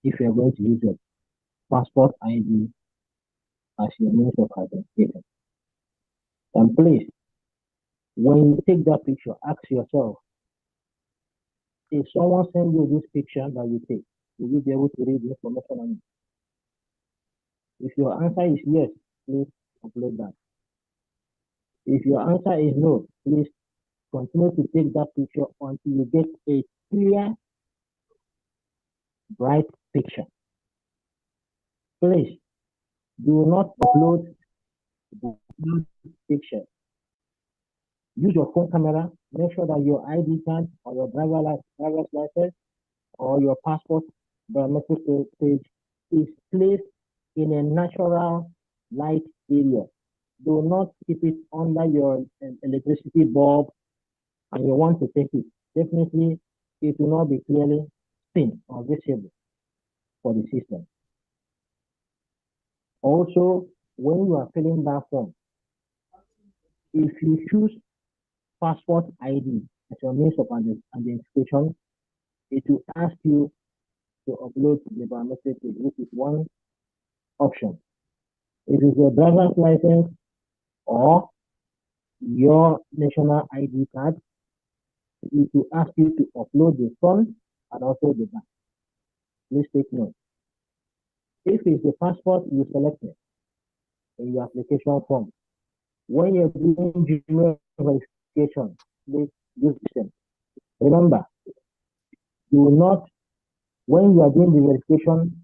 if you are going to use your passport ID as your means of identification. And please, when you take that picture, ask yourself, if someone sends you this picture that you take, will you be able to read the information on it? If your answer is yes, please upload that. If your answer is no, please continue to take that picture until you get a clear, bright picture. Please do not upload the picture. Use your phone camera. Make sure that your ID card or your driver's license or your passport biometric page is placed in a natural light area. Do not keep it under your electricity bulb and you want to take it. Definitely, it will not be clearly seen or visible for the system. Also, when you are filling that form, if you choose passport ID as your means of identification, it will ask you to upload the biometric, which is one option. If it's a driver's license or your national ID card, it will ask you to upload the front and also the back. Please take note. If it's the passport you selected in your application form, when you're doing Gmail verification, please use them. Remember, you will not, when you are doing the verification,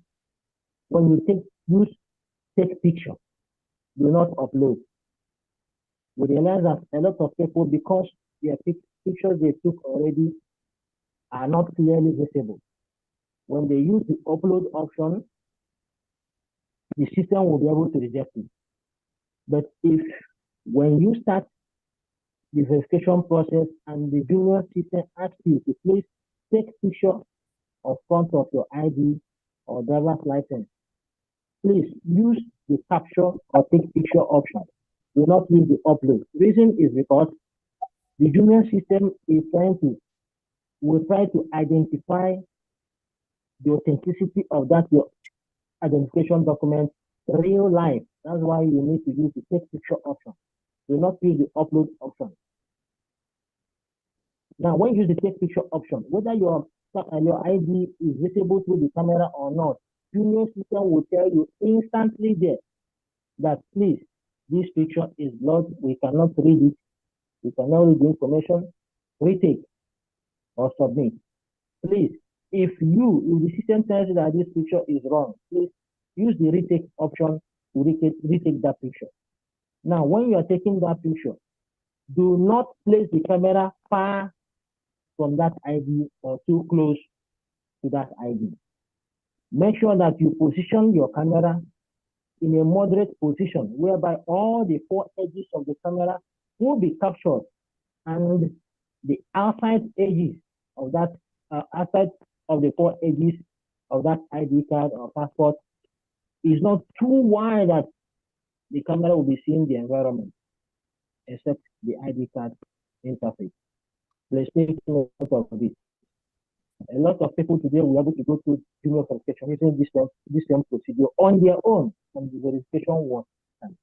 when you take picture, do not upload. We realize that a lot of people, because their pictures they took already are not clearly visible. When they use the upload option, the system will be able to reject it. But if when you start the verification process and the junior system asks you to please take picture of front of your ID or driver's license, please use the capture or take picture option. Do not use the upload. Reason is because the junior system will try to identify the authenticity of that your identification document real life. That's why you need to use the take picture option. Do not use the upload option. Now, when you use the take picture option, whether your ID is visible through the camera or not, junior system will tell you instantly there that please, this picture is blurred. We cannot read it. We cannot read the information. Retake or submit. Please, if the system tells you that this picture is wrong, please use the retake option to retake that picture. Now, when you are taking that picture, do not place the camera far from that ID or too close to that ID. Make sure that you position your camera in a moderate position whereby all the four edges of the camera will be captured and the outside edges of that, outside of the four edges of that ID card or passport is not too wide that the camera will be seeing the environment except the ID card interface. Please take note of this. A lot of people today will be able to go through junior verification using this same procedure on their own, and the verification was done.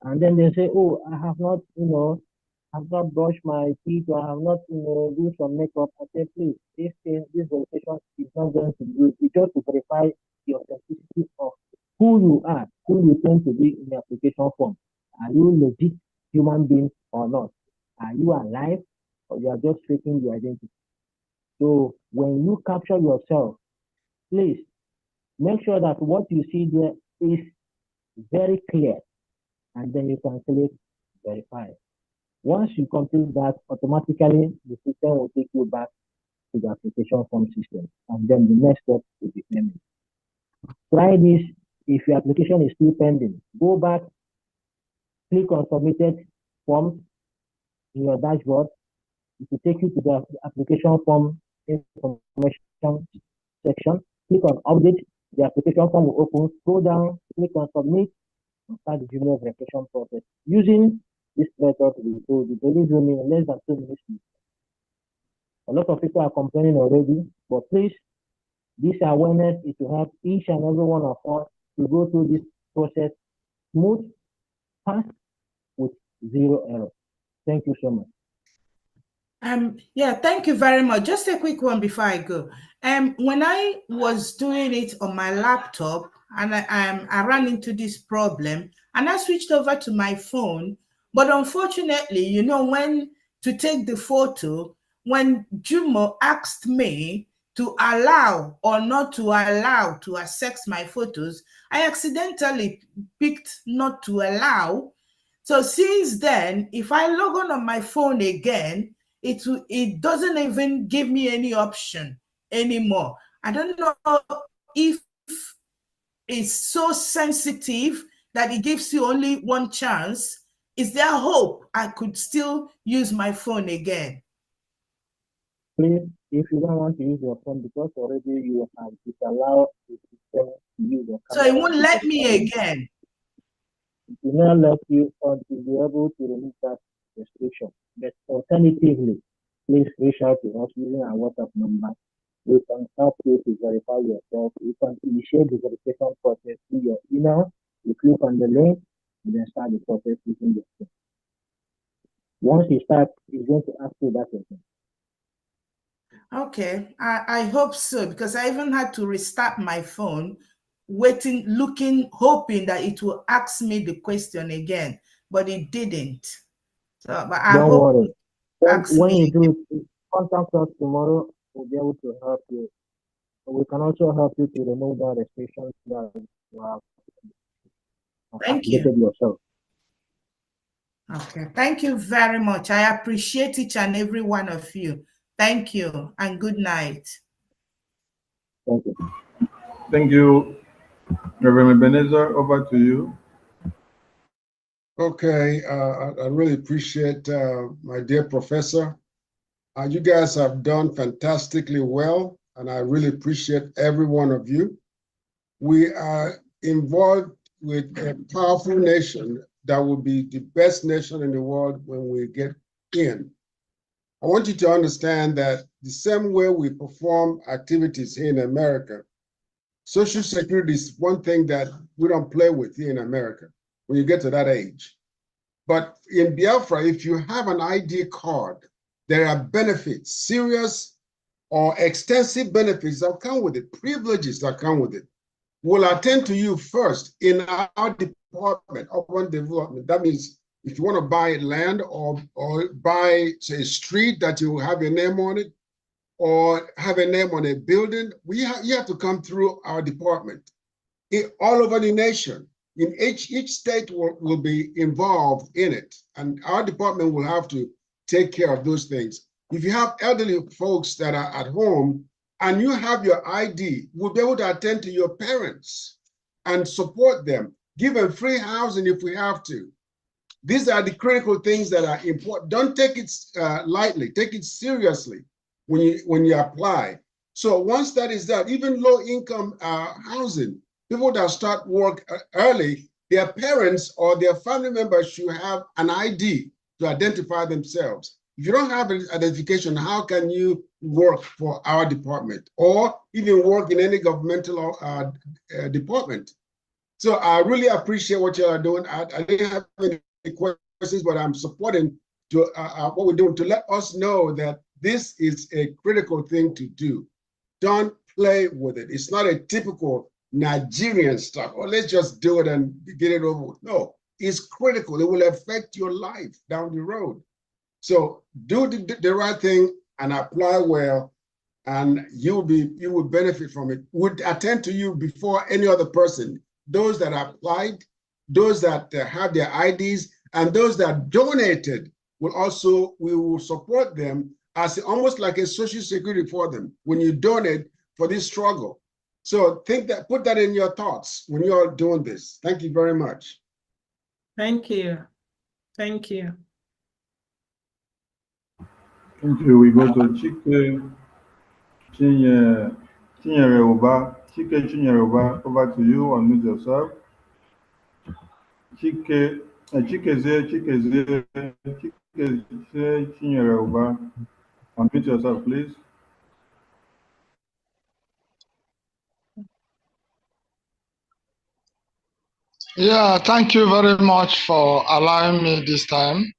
And then they say, oh, I have not, I've not brushed my teeth, or I have not, do some makeup. I say, please, this verification is not going to do it. It's just to verify the authenticity of who you are, who you tend to be in the application form. Are you legit human being or not? Are you alive, or you are just faking the identity? So when you capture yourself, please make sure that what you see there is very clear, and then you can click verify. Once you complete that, automatically the system will take you back to the application form system, and then the next step will be payment. Try this. If your application is still pending, go back, click on submitted forms in your dashboard. It will take you to the application form information section. Click on update. The application form will open. Scroll down, click on submit, and start the junior verification process. Using this method, we will be delivering in less than 2 minutes. A lot of people are complaining already, but please, this awareness is to help each and every one of us to go through this process smooth, fast, with zero error. Thank you so much. Yeah, thank you very much. Just a quick one before I go. When I was doing it on my laptop, and I ran into this problem, and I switched over to my phone. But unfortunately, when to take the photo, when Jumo asked me to allow or not to allow to access my photos, I accidentally picked not to allow. So since then, if I log on my phone again, it doesn't even give me any option anymore. I don't know if it's so sensitive that it gives you only one chance. Is there hope I could still use my phone again? Please, if you don't want to use your phone because already you have disallowed the system to use your camera. So it won't let me again. It will not let you until you're able to remove that restriction. But alternatively, please reach out to us using our WhatsApp number. We can help you to verify yourself. You can initiate the verification process through your email. You click on the link and then start the process using your phone. Once you start, it's going to ask you that again. Okay, I hope so, because I even had to restart my phone, waiting, looking, hoping that it will ask me the question again, but it didn't. So, but I Don't hope worry. ask When me you do it, contact us tomorrow. We'll be able to help you. We can also help you to remove that restrictions that you have Thank you. activated yourself. Okay, thank you very much. I appreciate each and every one of you. Thank you and good night. Thank you. Thank you. Reverend Ebenezer, over to you. Okay, I really appreciate my dear professor. You guys have done fantastically well, and I really appreciate every one of you. We are involved with a powerful nation that will be the best nation in the world when we get in. I want you to understand that the same way we perform activities here in America, Social Security is one thing that we don't play with here in America when you get to that age. But in Biafra, if you have an ID card, there are benefits, serious or extensive benefits that come with it, privileges that come with it. We'll attend to you first in our department, urban development. That means if you want to buy land or buy, say, a street that you have your name on it, or have a name on a building, you have to come through our department. All over the nation, in each state will be involved in it, and our department will have to take care of those things. If you have elderly folks that are at home and you have your ID, we'll be able to attend to your parents and support them, give them free housing if we have to. These are the critical things that are important. Don't take it lightly, take it seriously when you apply. So once that is done, even low-income housing, people that start work early, their parents or their family members should have an ID to identify themselves. If you don't have an identification, how can you work for our department or even work in any governmental department? So I really appreciate what you are doing. I didn't have any questions, but I'm supporting to what we're doing to let us know that this is a critical thing to do. Don't play with it. It's not a typical Nigerian stuff. Or let's just do it and get it over with. No, it's critical. It will affect your life down the road. So do the right thing and apply well, and you will benefit from it. Would attend to you before any other person. Those that applied, those that have their IDs, and those that donated we will support them as almost like a social security for them when you donate for this struggle. So put that in your thoughts when you're doing this. Thank you very much. Thank you. Thank you. Thank you. We go to Chike Chinyere Uba. Chike Chinyere Uba, over to you. Unmute yourself. Chike Chinyere Uba. Unmute yourself, please. Yeah, thank you very much for allowing me this time.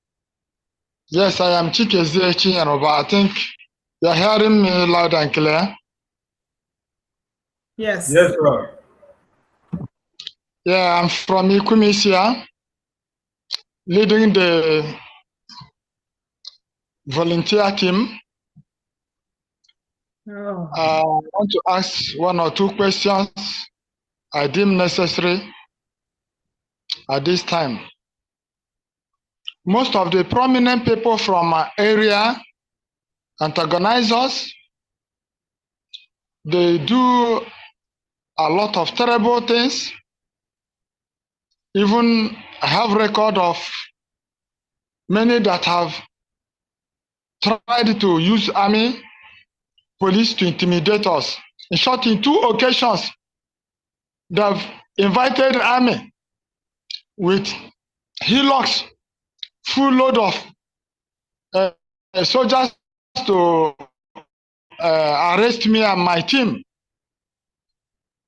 Yes, I am Chikeze Chinyaroba. I think you're hearing me loud and clear. Yes. Yes, sir. Yeah, I'm from Ikumisia, leading the volunteer team. Oh. I want to ask one or two questions I deem necessary at this time. Most of the prominent people from our area antagonize us. They do a lot of terrible things. Even I have record of many that have tried to use army, police to intimidate us. In short, in 2 occasions, they've invited army with hillocks, full load of soldiers to arrest me and my team.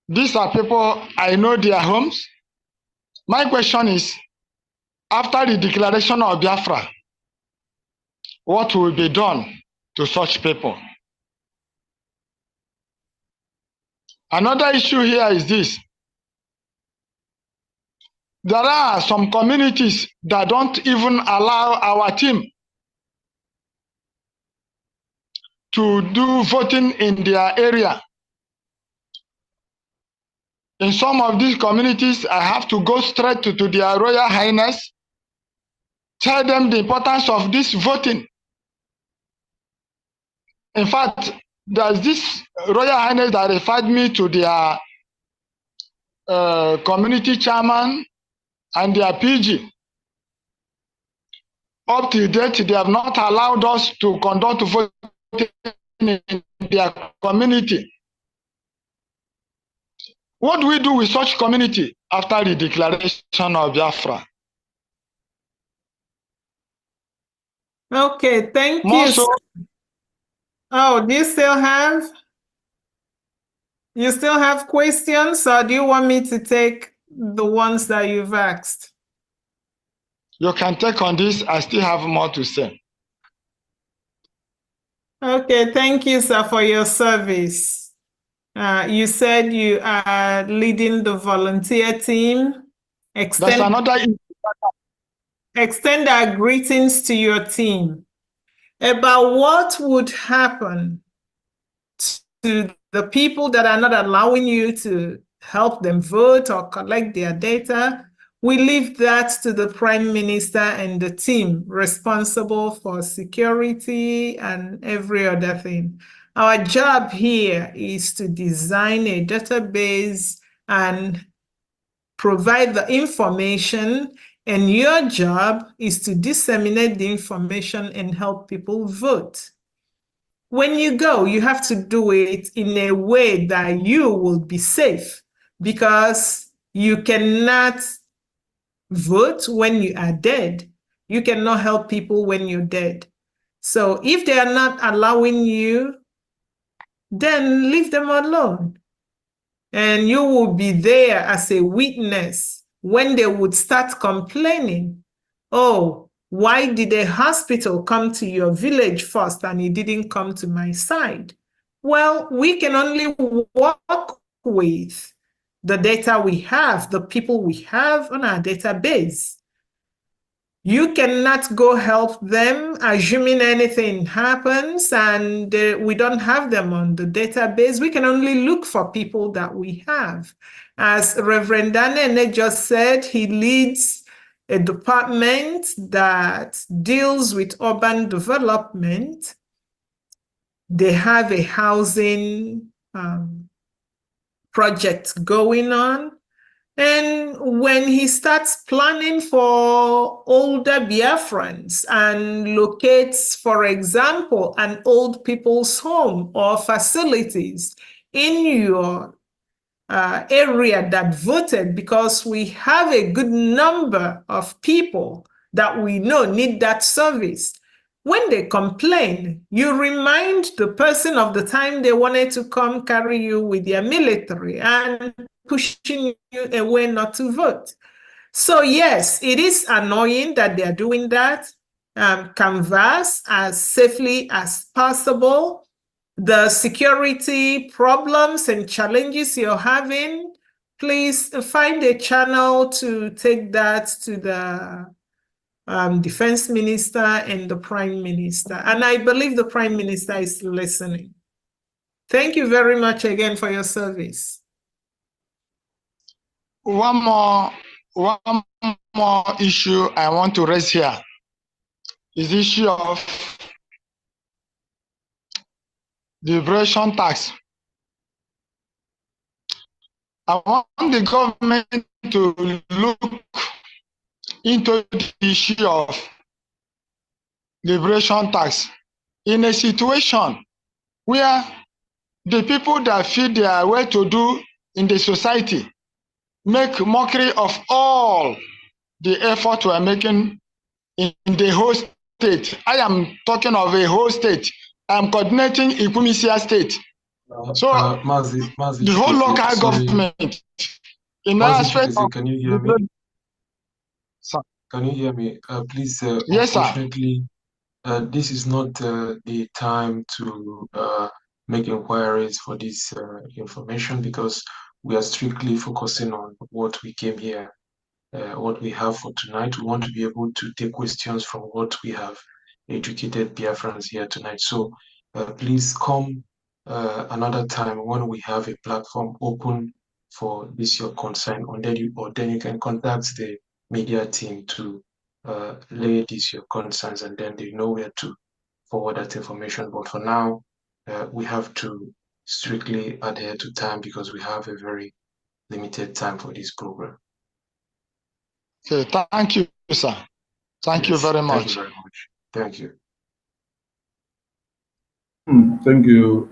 These are people, I know their homes. My question is, after the declaration of Biafra, what will be done to such people? Another issue here is this. There are some communities that don't even allow our team to do voting in their area. In some of these communities, I have to go straight to their Royal Highness, tell them the importance of this voting. In fact, there's this Royal Highness that referred me to their community chairman and their PG. Up to date, they have not allowed us to conduct voting in their community. What do we do with such community after the declaration of Biafra? Okay, thank More you. so, Oh, do you still have questions, or do you want me to take the ones that you've asked? you can take on this. I still have more to say. Okay, thank you, sir, for your service. You said you are leading the volunteer team. There's another issue. Extend our greetings to your team about what would happen to the people that are not allowing you to help them vote or collect their data. We leave that to the Prime Minister and the team responsible for security and every other thing. Our job here is to design a database and provide the information, and your job is to disseminate the information and help people vote. When you go, you have to do it in a way that you will be safe, because you cannot vote when you are dead. You cannot help people when you're dead. So if they are not allowing you, then leave them alone. And you will be there as a witness when they would start complaining. Oh, why did a hospital come to your village first and it didn't come to my side? Well, we can only work with the data we have, the people we have on our database. You cannot go help them assuming anything happens and we don't have them on the database. We can only look for people that we have. As Reverend Daniel just said, he leads a department that deals with urban development. They have a housing project going on. And when he starts planning for older Biafrans and locates, for example, an old people's home or facilities in your area that voted, because we have a good number of people that we know need that service. When they complain, you remind the person of the time they wanted to come carry you with their military and pushing you away not to vote. So yes, it is annoying that they are doing that. Canvass as safely as possible. The security problems and challenges you're having, please find a channel to take that to the defense minister and the prime minister. And I believe the prime minister is listening. Thank you very much again for your service. One more issue I want to raise here is the issue of the liberation tax. I want the government to look into the issue of liberation tax in a situation where the people that feel they are well-to-do in the society make mockery of all the effort we are making in the whole state. I am talking of a whole state. I'm coordinating Ikwimisia state. So the whole local government in the aspect of can you hear me? Sir. Can you hear me? Please, Yes, sir. unfortunately, this is not the time to make inquiries for this information because we are strictly focusing on what we came here, what we have for tonight. We want to be able to take questions from what we have educated Biafrans here tonight. So please come another time when we have a platform open for this your concern, or then you can contact the media team to lay these your concerns, and then they know where to forward that information. But for now, we have to strictly adhere to time because we have a very limited time for this program. Okay, thank you, sir. Thank you very much. Thank you very much. Thank you. Thank you,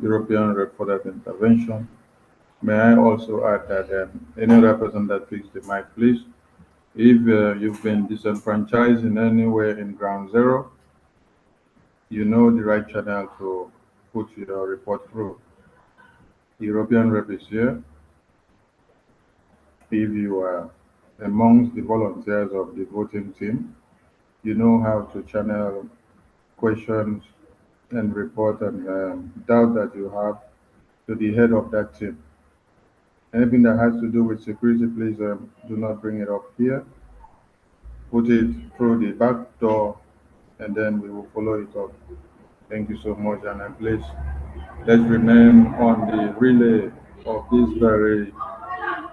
European Rep, for that intervention. May I also add that any other person that picks the mic, please, if you've been disenfranchised in any way in ground zero, you know the right channel to put your report through. The European Rep is here. If you are amongst the volunteers of the voting team, you know how to channel questions and report and doubt that you have to the head of that team. Anything that has to do with security, please do not bring it up here. Put it through the back door, and then we will follow it up. Thank you so much, and please let's remain on the relay of this very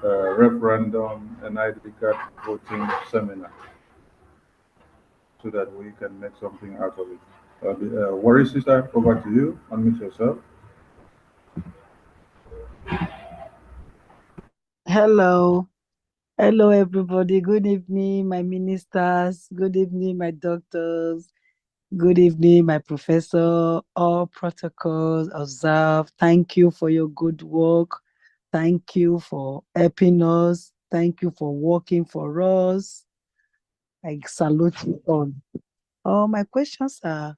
referendum and ID card voting seminar so that we can make something out of it. Worry sister, over to you. Unmute yourself. Hello. Hello, everybody. Good evening, my ministers. Good evening, my doctors. Good evening, my professor. All protocols observed. Thank you for your good work. Thank you for helping us. Thank you for working for us. I salute you all. My questions are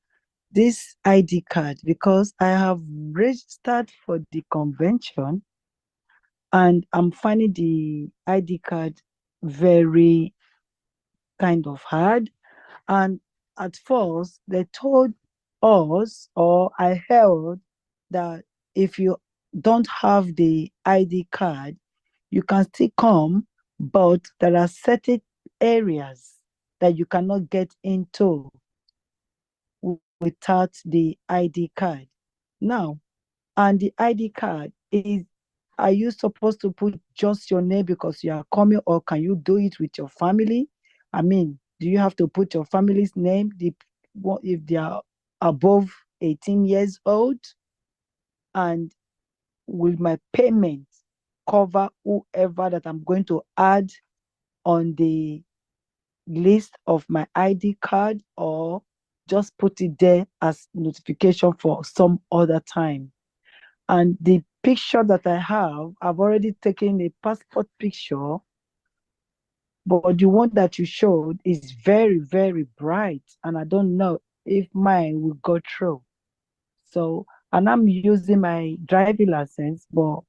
this ID card, because I have registered for the convention and I'm finding the ID card very kind of hard. And at first, they told us, or I heard, that if you don't have the ID card, you can still come, but there are certain areas that you cannot get into without the ID card. Now, and the ID card is, are you supposed to put just your name because you are coming, or can you do it with your family? I mean, do you have to put your family's name if they are above 18 years old? And will my payment cover whoever that I'm going to add on the list of my ID card, or just put it there as notification for some other time? And the picture that I have, I've already taken a passport picture, but the one that you showed is very, very bright, and I don't know if mine will go through. So, and I'm using my driving license, but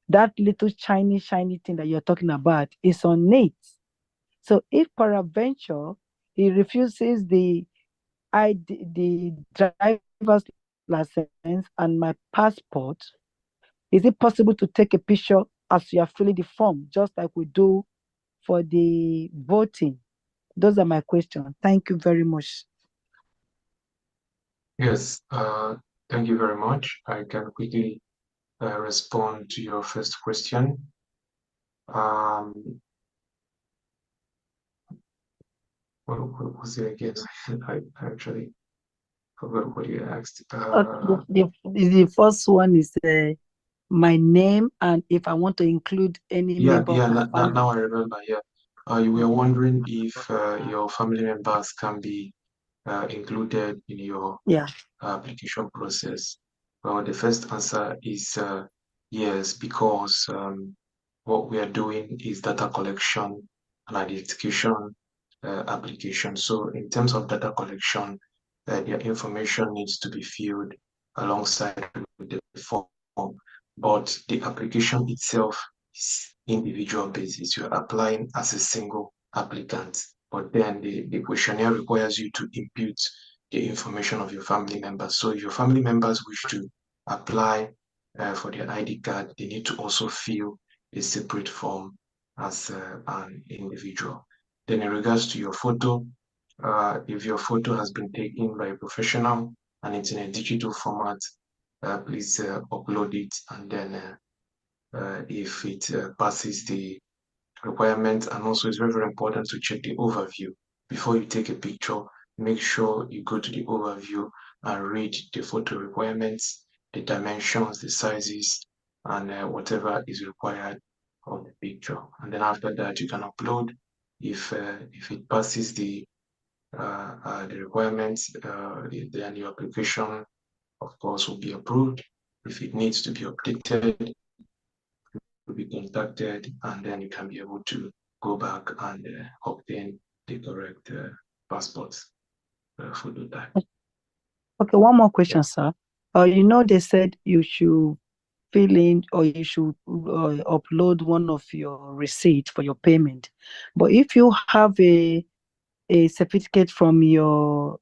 that little shiny thing that you're talking about is on it. So if peradventure he refuses the driver's license and my passport, is it possible to take a picture as you are filling the form, just like we do for the voting? Those are my questions. Thank you very much. Yes, thank you very much. I can quickly respond to your first question. What was it again? I actually forgot what you asked. The first one is my name, and if I want to include any member of my family. Now I remember. Yeah, you were wondering if your family members can be included in your application process. Well, the first answer is yes, because what we are doing is data collection and identification application. So in terms of data collection, their information needs to be filled alongside with the form, but the application itself is individual basis. You're applying as a single applicant, but then the questionnaire requires you to impute the information of your family members. So if your family members wish to apply for their ID card, they need to also fill a separate form as an individual. Then in regards to your photo, if your photo has been taken by a professional and it's in a digital format, please upload it. And then if it passes the requirements, and also it's very, very important to check the overview. Before you take a picture, make sure you go to the overview and read the photo requirements, the dimensions, the sizes, and whatever is required of the picture. And then after that, you can upload. If it passes the requirements, then your application, of course, will be approved. If it needs to be updated, will be contacted, and then you can be able to go back and obtain the correct passports for the time. Okay, one more question, sir. You know, they said you should fill in or you should upload one of your receipts for your payment. But if you have a certificate from your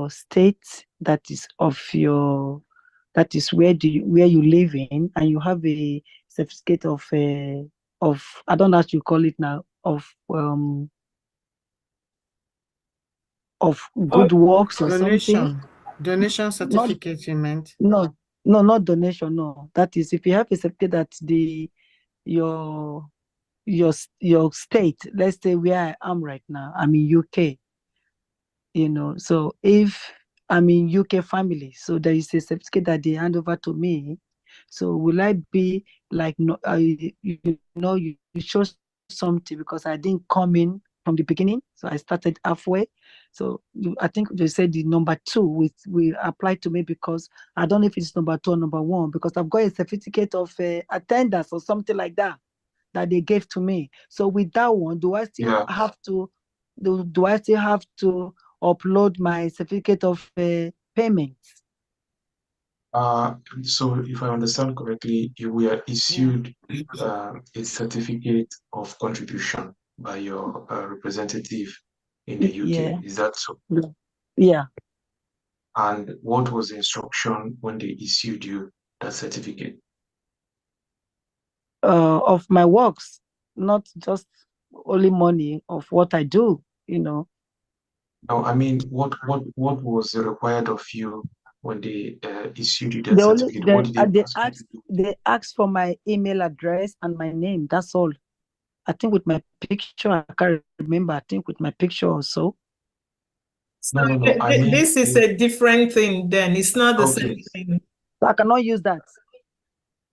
state that is where you live in, and you have a certificate of I don't know how you call it now, of good works or something. Donation certificate, you meant? No, not donation. No, that is if you have a certificate that your state, let's say where I am right now, I'm in UK. You know, so if I'm in UK family, so there is a certificate that they hand over to me. So will I be like, no, you show something because I didn't come in from the beginning, so I started halfway. So I think they said the number 2 will apply to me because I don't know if it's number 2 or number 1 because I've got a certificate of attendance or something like that they gave to me. So with that one, do I still have to upload my certificate of payments? So if I understand correctly, you were issued a certificate of contribution by your representative in the UK. Yeah. Is that so? Yeah. And what was the instruction when they issued you that certificate? Of my works, not just only money of what I do, you know. No, I mean, what was required of you when they issued you that certificate? What did they ask you to do? They asked for my email address and my name. That's all. I think with my picture, I can't remember. I think with my picture also. No. This is a different thing. Then it's not the same thing. So I cannot use that.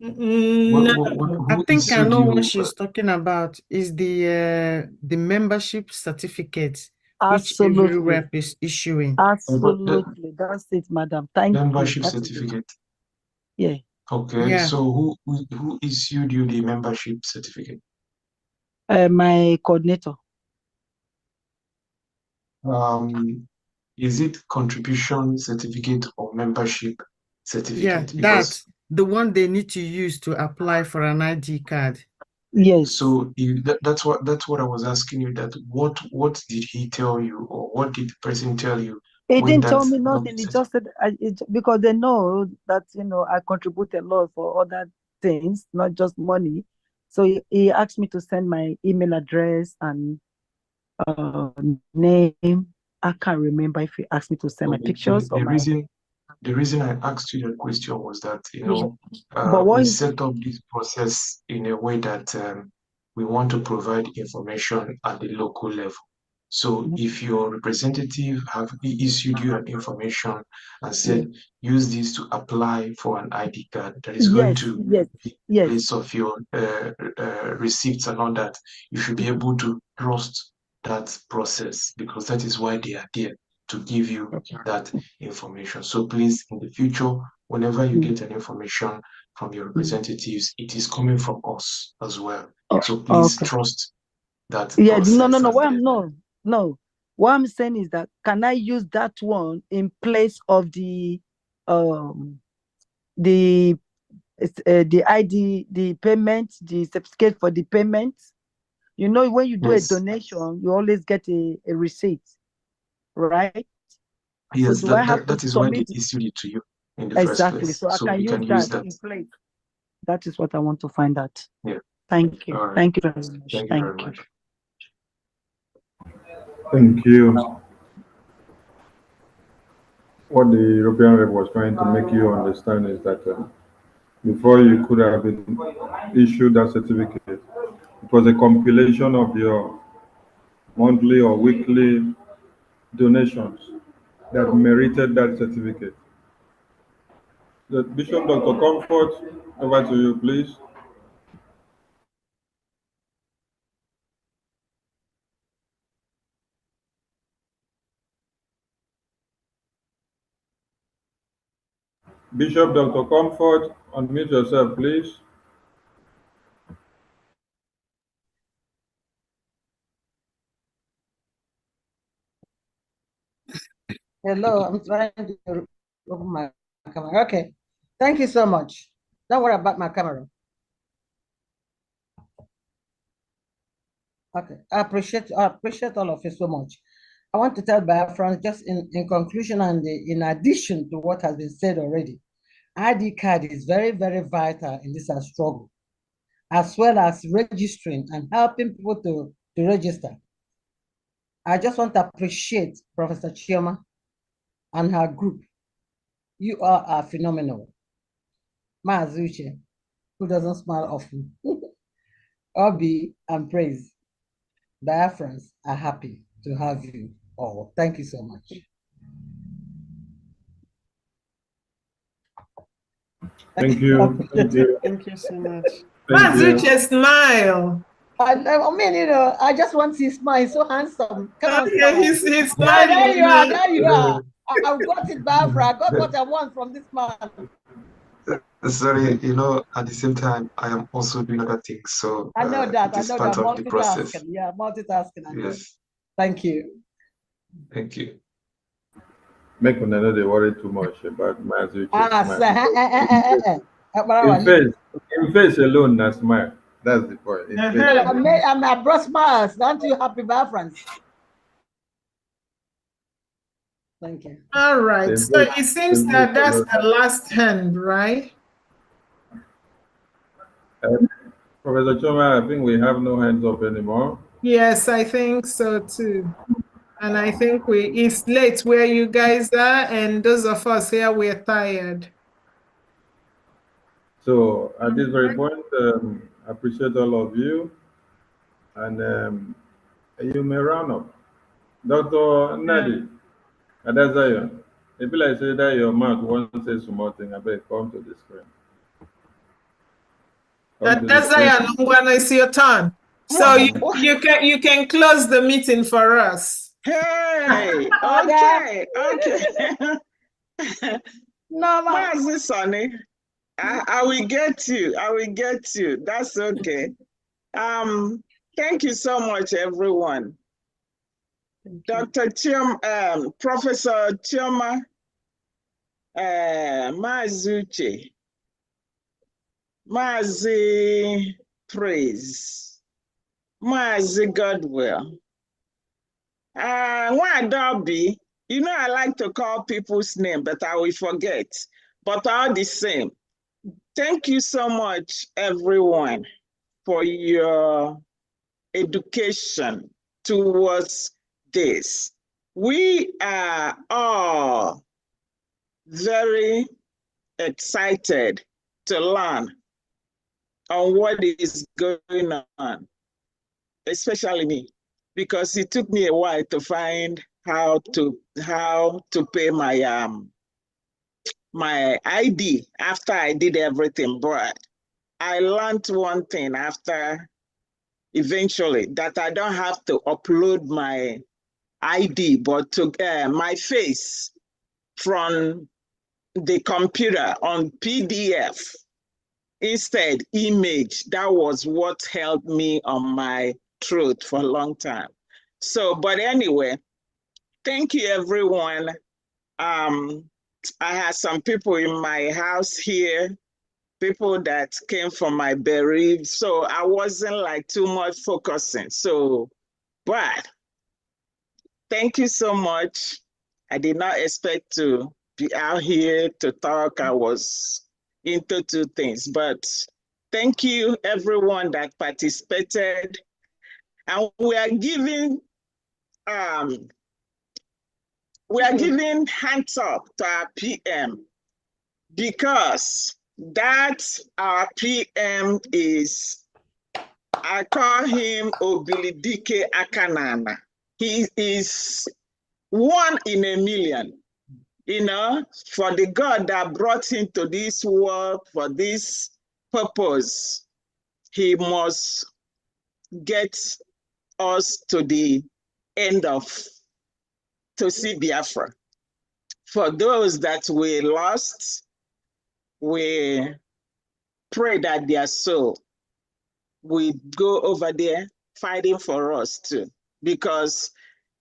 No. I think I know what she's talking about. Is the membership certificate which every rep is issuing. Absolutely, that's it, madam. Thank you. Membership certificate. Yeah. Okay. Yeah. So who issued you the membership certificate? My coordinator. Is it contribution certificate or membership certificate? Yeah, that's the one they need to use to apply for an ID card. Yes. So that's what I was asking you. That what did he tell you, or what did the person tell you? He didn't tell me nothing. He just said because they know that I contribute a lot for other things, not just money. So he asked me to send my email address and name. I can't remember if he asked me to send my pictures or The reason I asked you that question was that we set up this process in a way that we want to provide information at the local level. So if your representative have issued you an information and said, use this to apply for an ID card that is going to be in place of your receipts and all that, you should be able to trust that process because that is why they are there, to give you that information. So please, in the future, whenever you get an information from your representatives, it is coming from us as well. So please trust that process. No. No, what I'm saying is that can I use that one in place of the ID, the payment, the certificate for the payment? You know, when you do a donation, you always get a receipt, right? Yes, so do I have that to is when they submit? issued it to you in the first Exactly. place. So I So can you use can use that that. in place. That is what I want to find out. Yeah. Thank you. All right. Thank you very much. Thank you very much. Thank you. What the European Rep was trying to make you understand is that before you could have been issued that certificate, it was a compilation of your monthly or weekly donations that merited that certificate. The Bishop Dr. Comfort, over to you, please. Bishop Dr. Comfort, unmute yourself, please. Hello, I'm trying to open my camera. Okay, thank you so much. Don't worry about my camera. Okay, I appreciate all of you so much. I want to tell Biafrans, just in conclusion and in addition to what has been said already, ID card is very, very vital in this struggle, as well as registering and helping people to register. I just want to appreciate Professor Chioma and her group. You all are phenomenal. Maazuche, who doesn't smile often. Obi and praise. Biafrans are happy to have you all. Thank you so much. Thank you. Thank you. Thank you so much. Maazuche, smile. I mean, you know, I just want to smile. He's so handsome. Come on, smile. He's Yeah, smiling. there you are. There you are. I've got it, Biafra. I got what I want from this man. Sorry, you know, at the same time, I am also doing other things. So I know that. it is I know part that. of the process. Multitasking. Yeah, multitasking. I know. Yes. Thank you. Thank you. Make one another worry too much about Maazuche. In face alone, na smile. That's the point. I brought smiles. Aren't you happy, Biafrans? Thank you. All right. So it seems that that's the last hand, right? Professor Choma, I think we have no hands up anymore. Yes, I think so too. And I think it's late where you guys are, and those of us here, we're tired. So at this very point, I appreciate all of you. And you may round up. Dr. Nadi, Adazayo, if I say that your mouth won't say something, I better come to the screen. Adazayo, it's your turn. So you can close the meeting for us. Hey, okay. No, Mazi Sonny, I will get you. I will get you. That's okay. Thank you so much, everyone. Dr. Professor Chioma, Maazuche, Maazi Praise, Maazi Godwill. Wadabi, you know, I like to call people's name, but I will forget. But all the same, thank you so much, everyone, for your education towards this. We are all very excited to learn on what is going on, especially me, because it took me a while to find how to pay my my ID after I did everything. But I learned one thing after eventually, that I don't have to upload my ID, but to my face from the computer on PDF. Instead, image. That was what helped me on my truth for a long time. So, but anyway, thank you, everyone. I had some people in my house here, people that came from my bereaved, so I wasn't like too much focusing. So, but thank you so much. I did not expect to be out here to talk. I was into two things, but thank you everyone that participated. And we are giving hands up to our PM, because that our PM is, I call him Obilidike Akanana. He is 1 in a million, you know, for the God that brought him to this world for this purpose. He must get us to the end of, to see Biafra. For those that we lost, we pray that their soul will go over there fighting for us too, because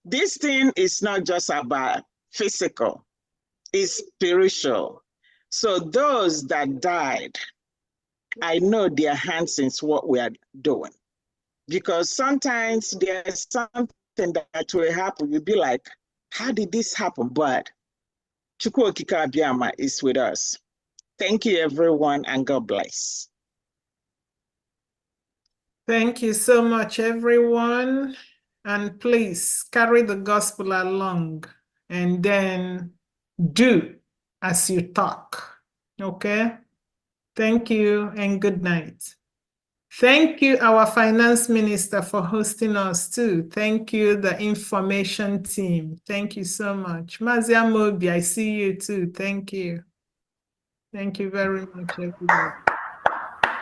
this thing is not just about physical, it's spiritual. So those that died, I know their hands in what we are doing, because sometimes there's something that will happen. You'll be like, how did this happen? But Chukwu Okike Abiama is with us. Thank you, everyone, and God bless. Thank you so much, everyone. And please carry the gospel along and then do as you talk. Okay? Thank you and good night. Thank you, our finance minister, for hosting us too. Thank you, the information team. Thank you so much. Mazia Mobi, I see you too. Thank you. Thank you very much, everybody.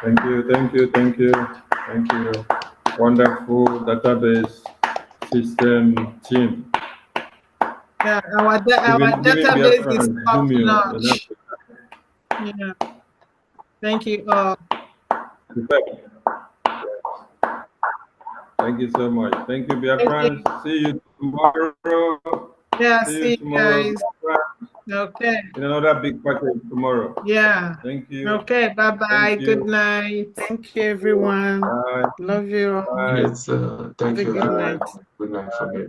Thank you, thank you, thank you, thank you. Wonderful database system team. Yeah, our database is top notch. Yeah. Thank you all. Thank you so much. Thank you, Biafrans. See you tomorrow. Yeah, see you tomorrow, guys. Okay. In another big package tomorrow. Yeah. Thank you. Okay, bye-bye. Good night. Thank you, everyone. Bye. Love you all. Bye. Yes, thank you. Good night. Good night for me.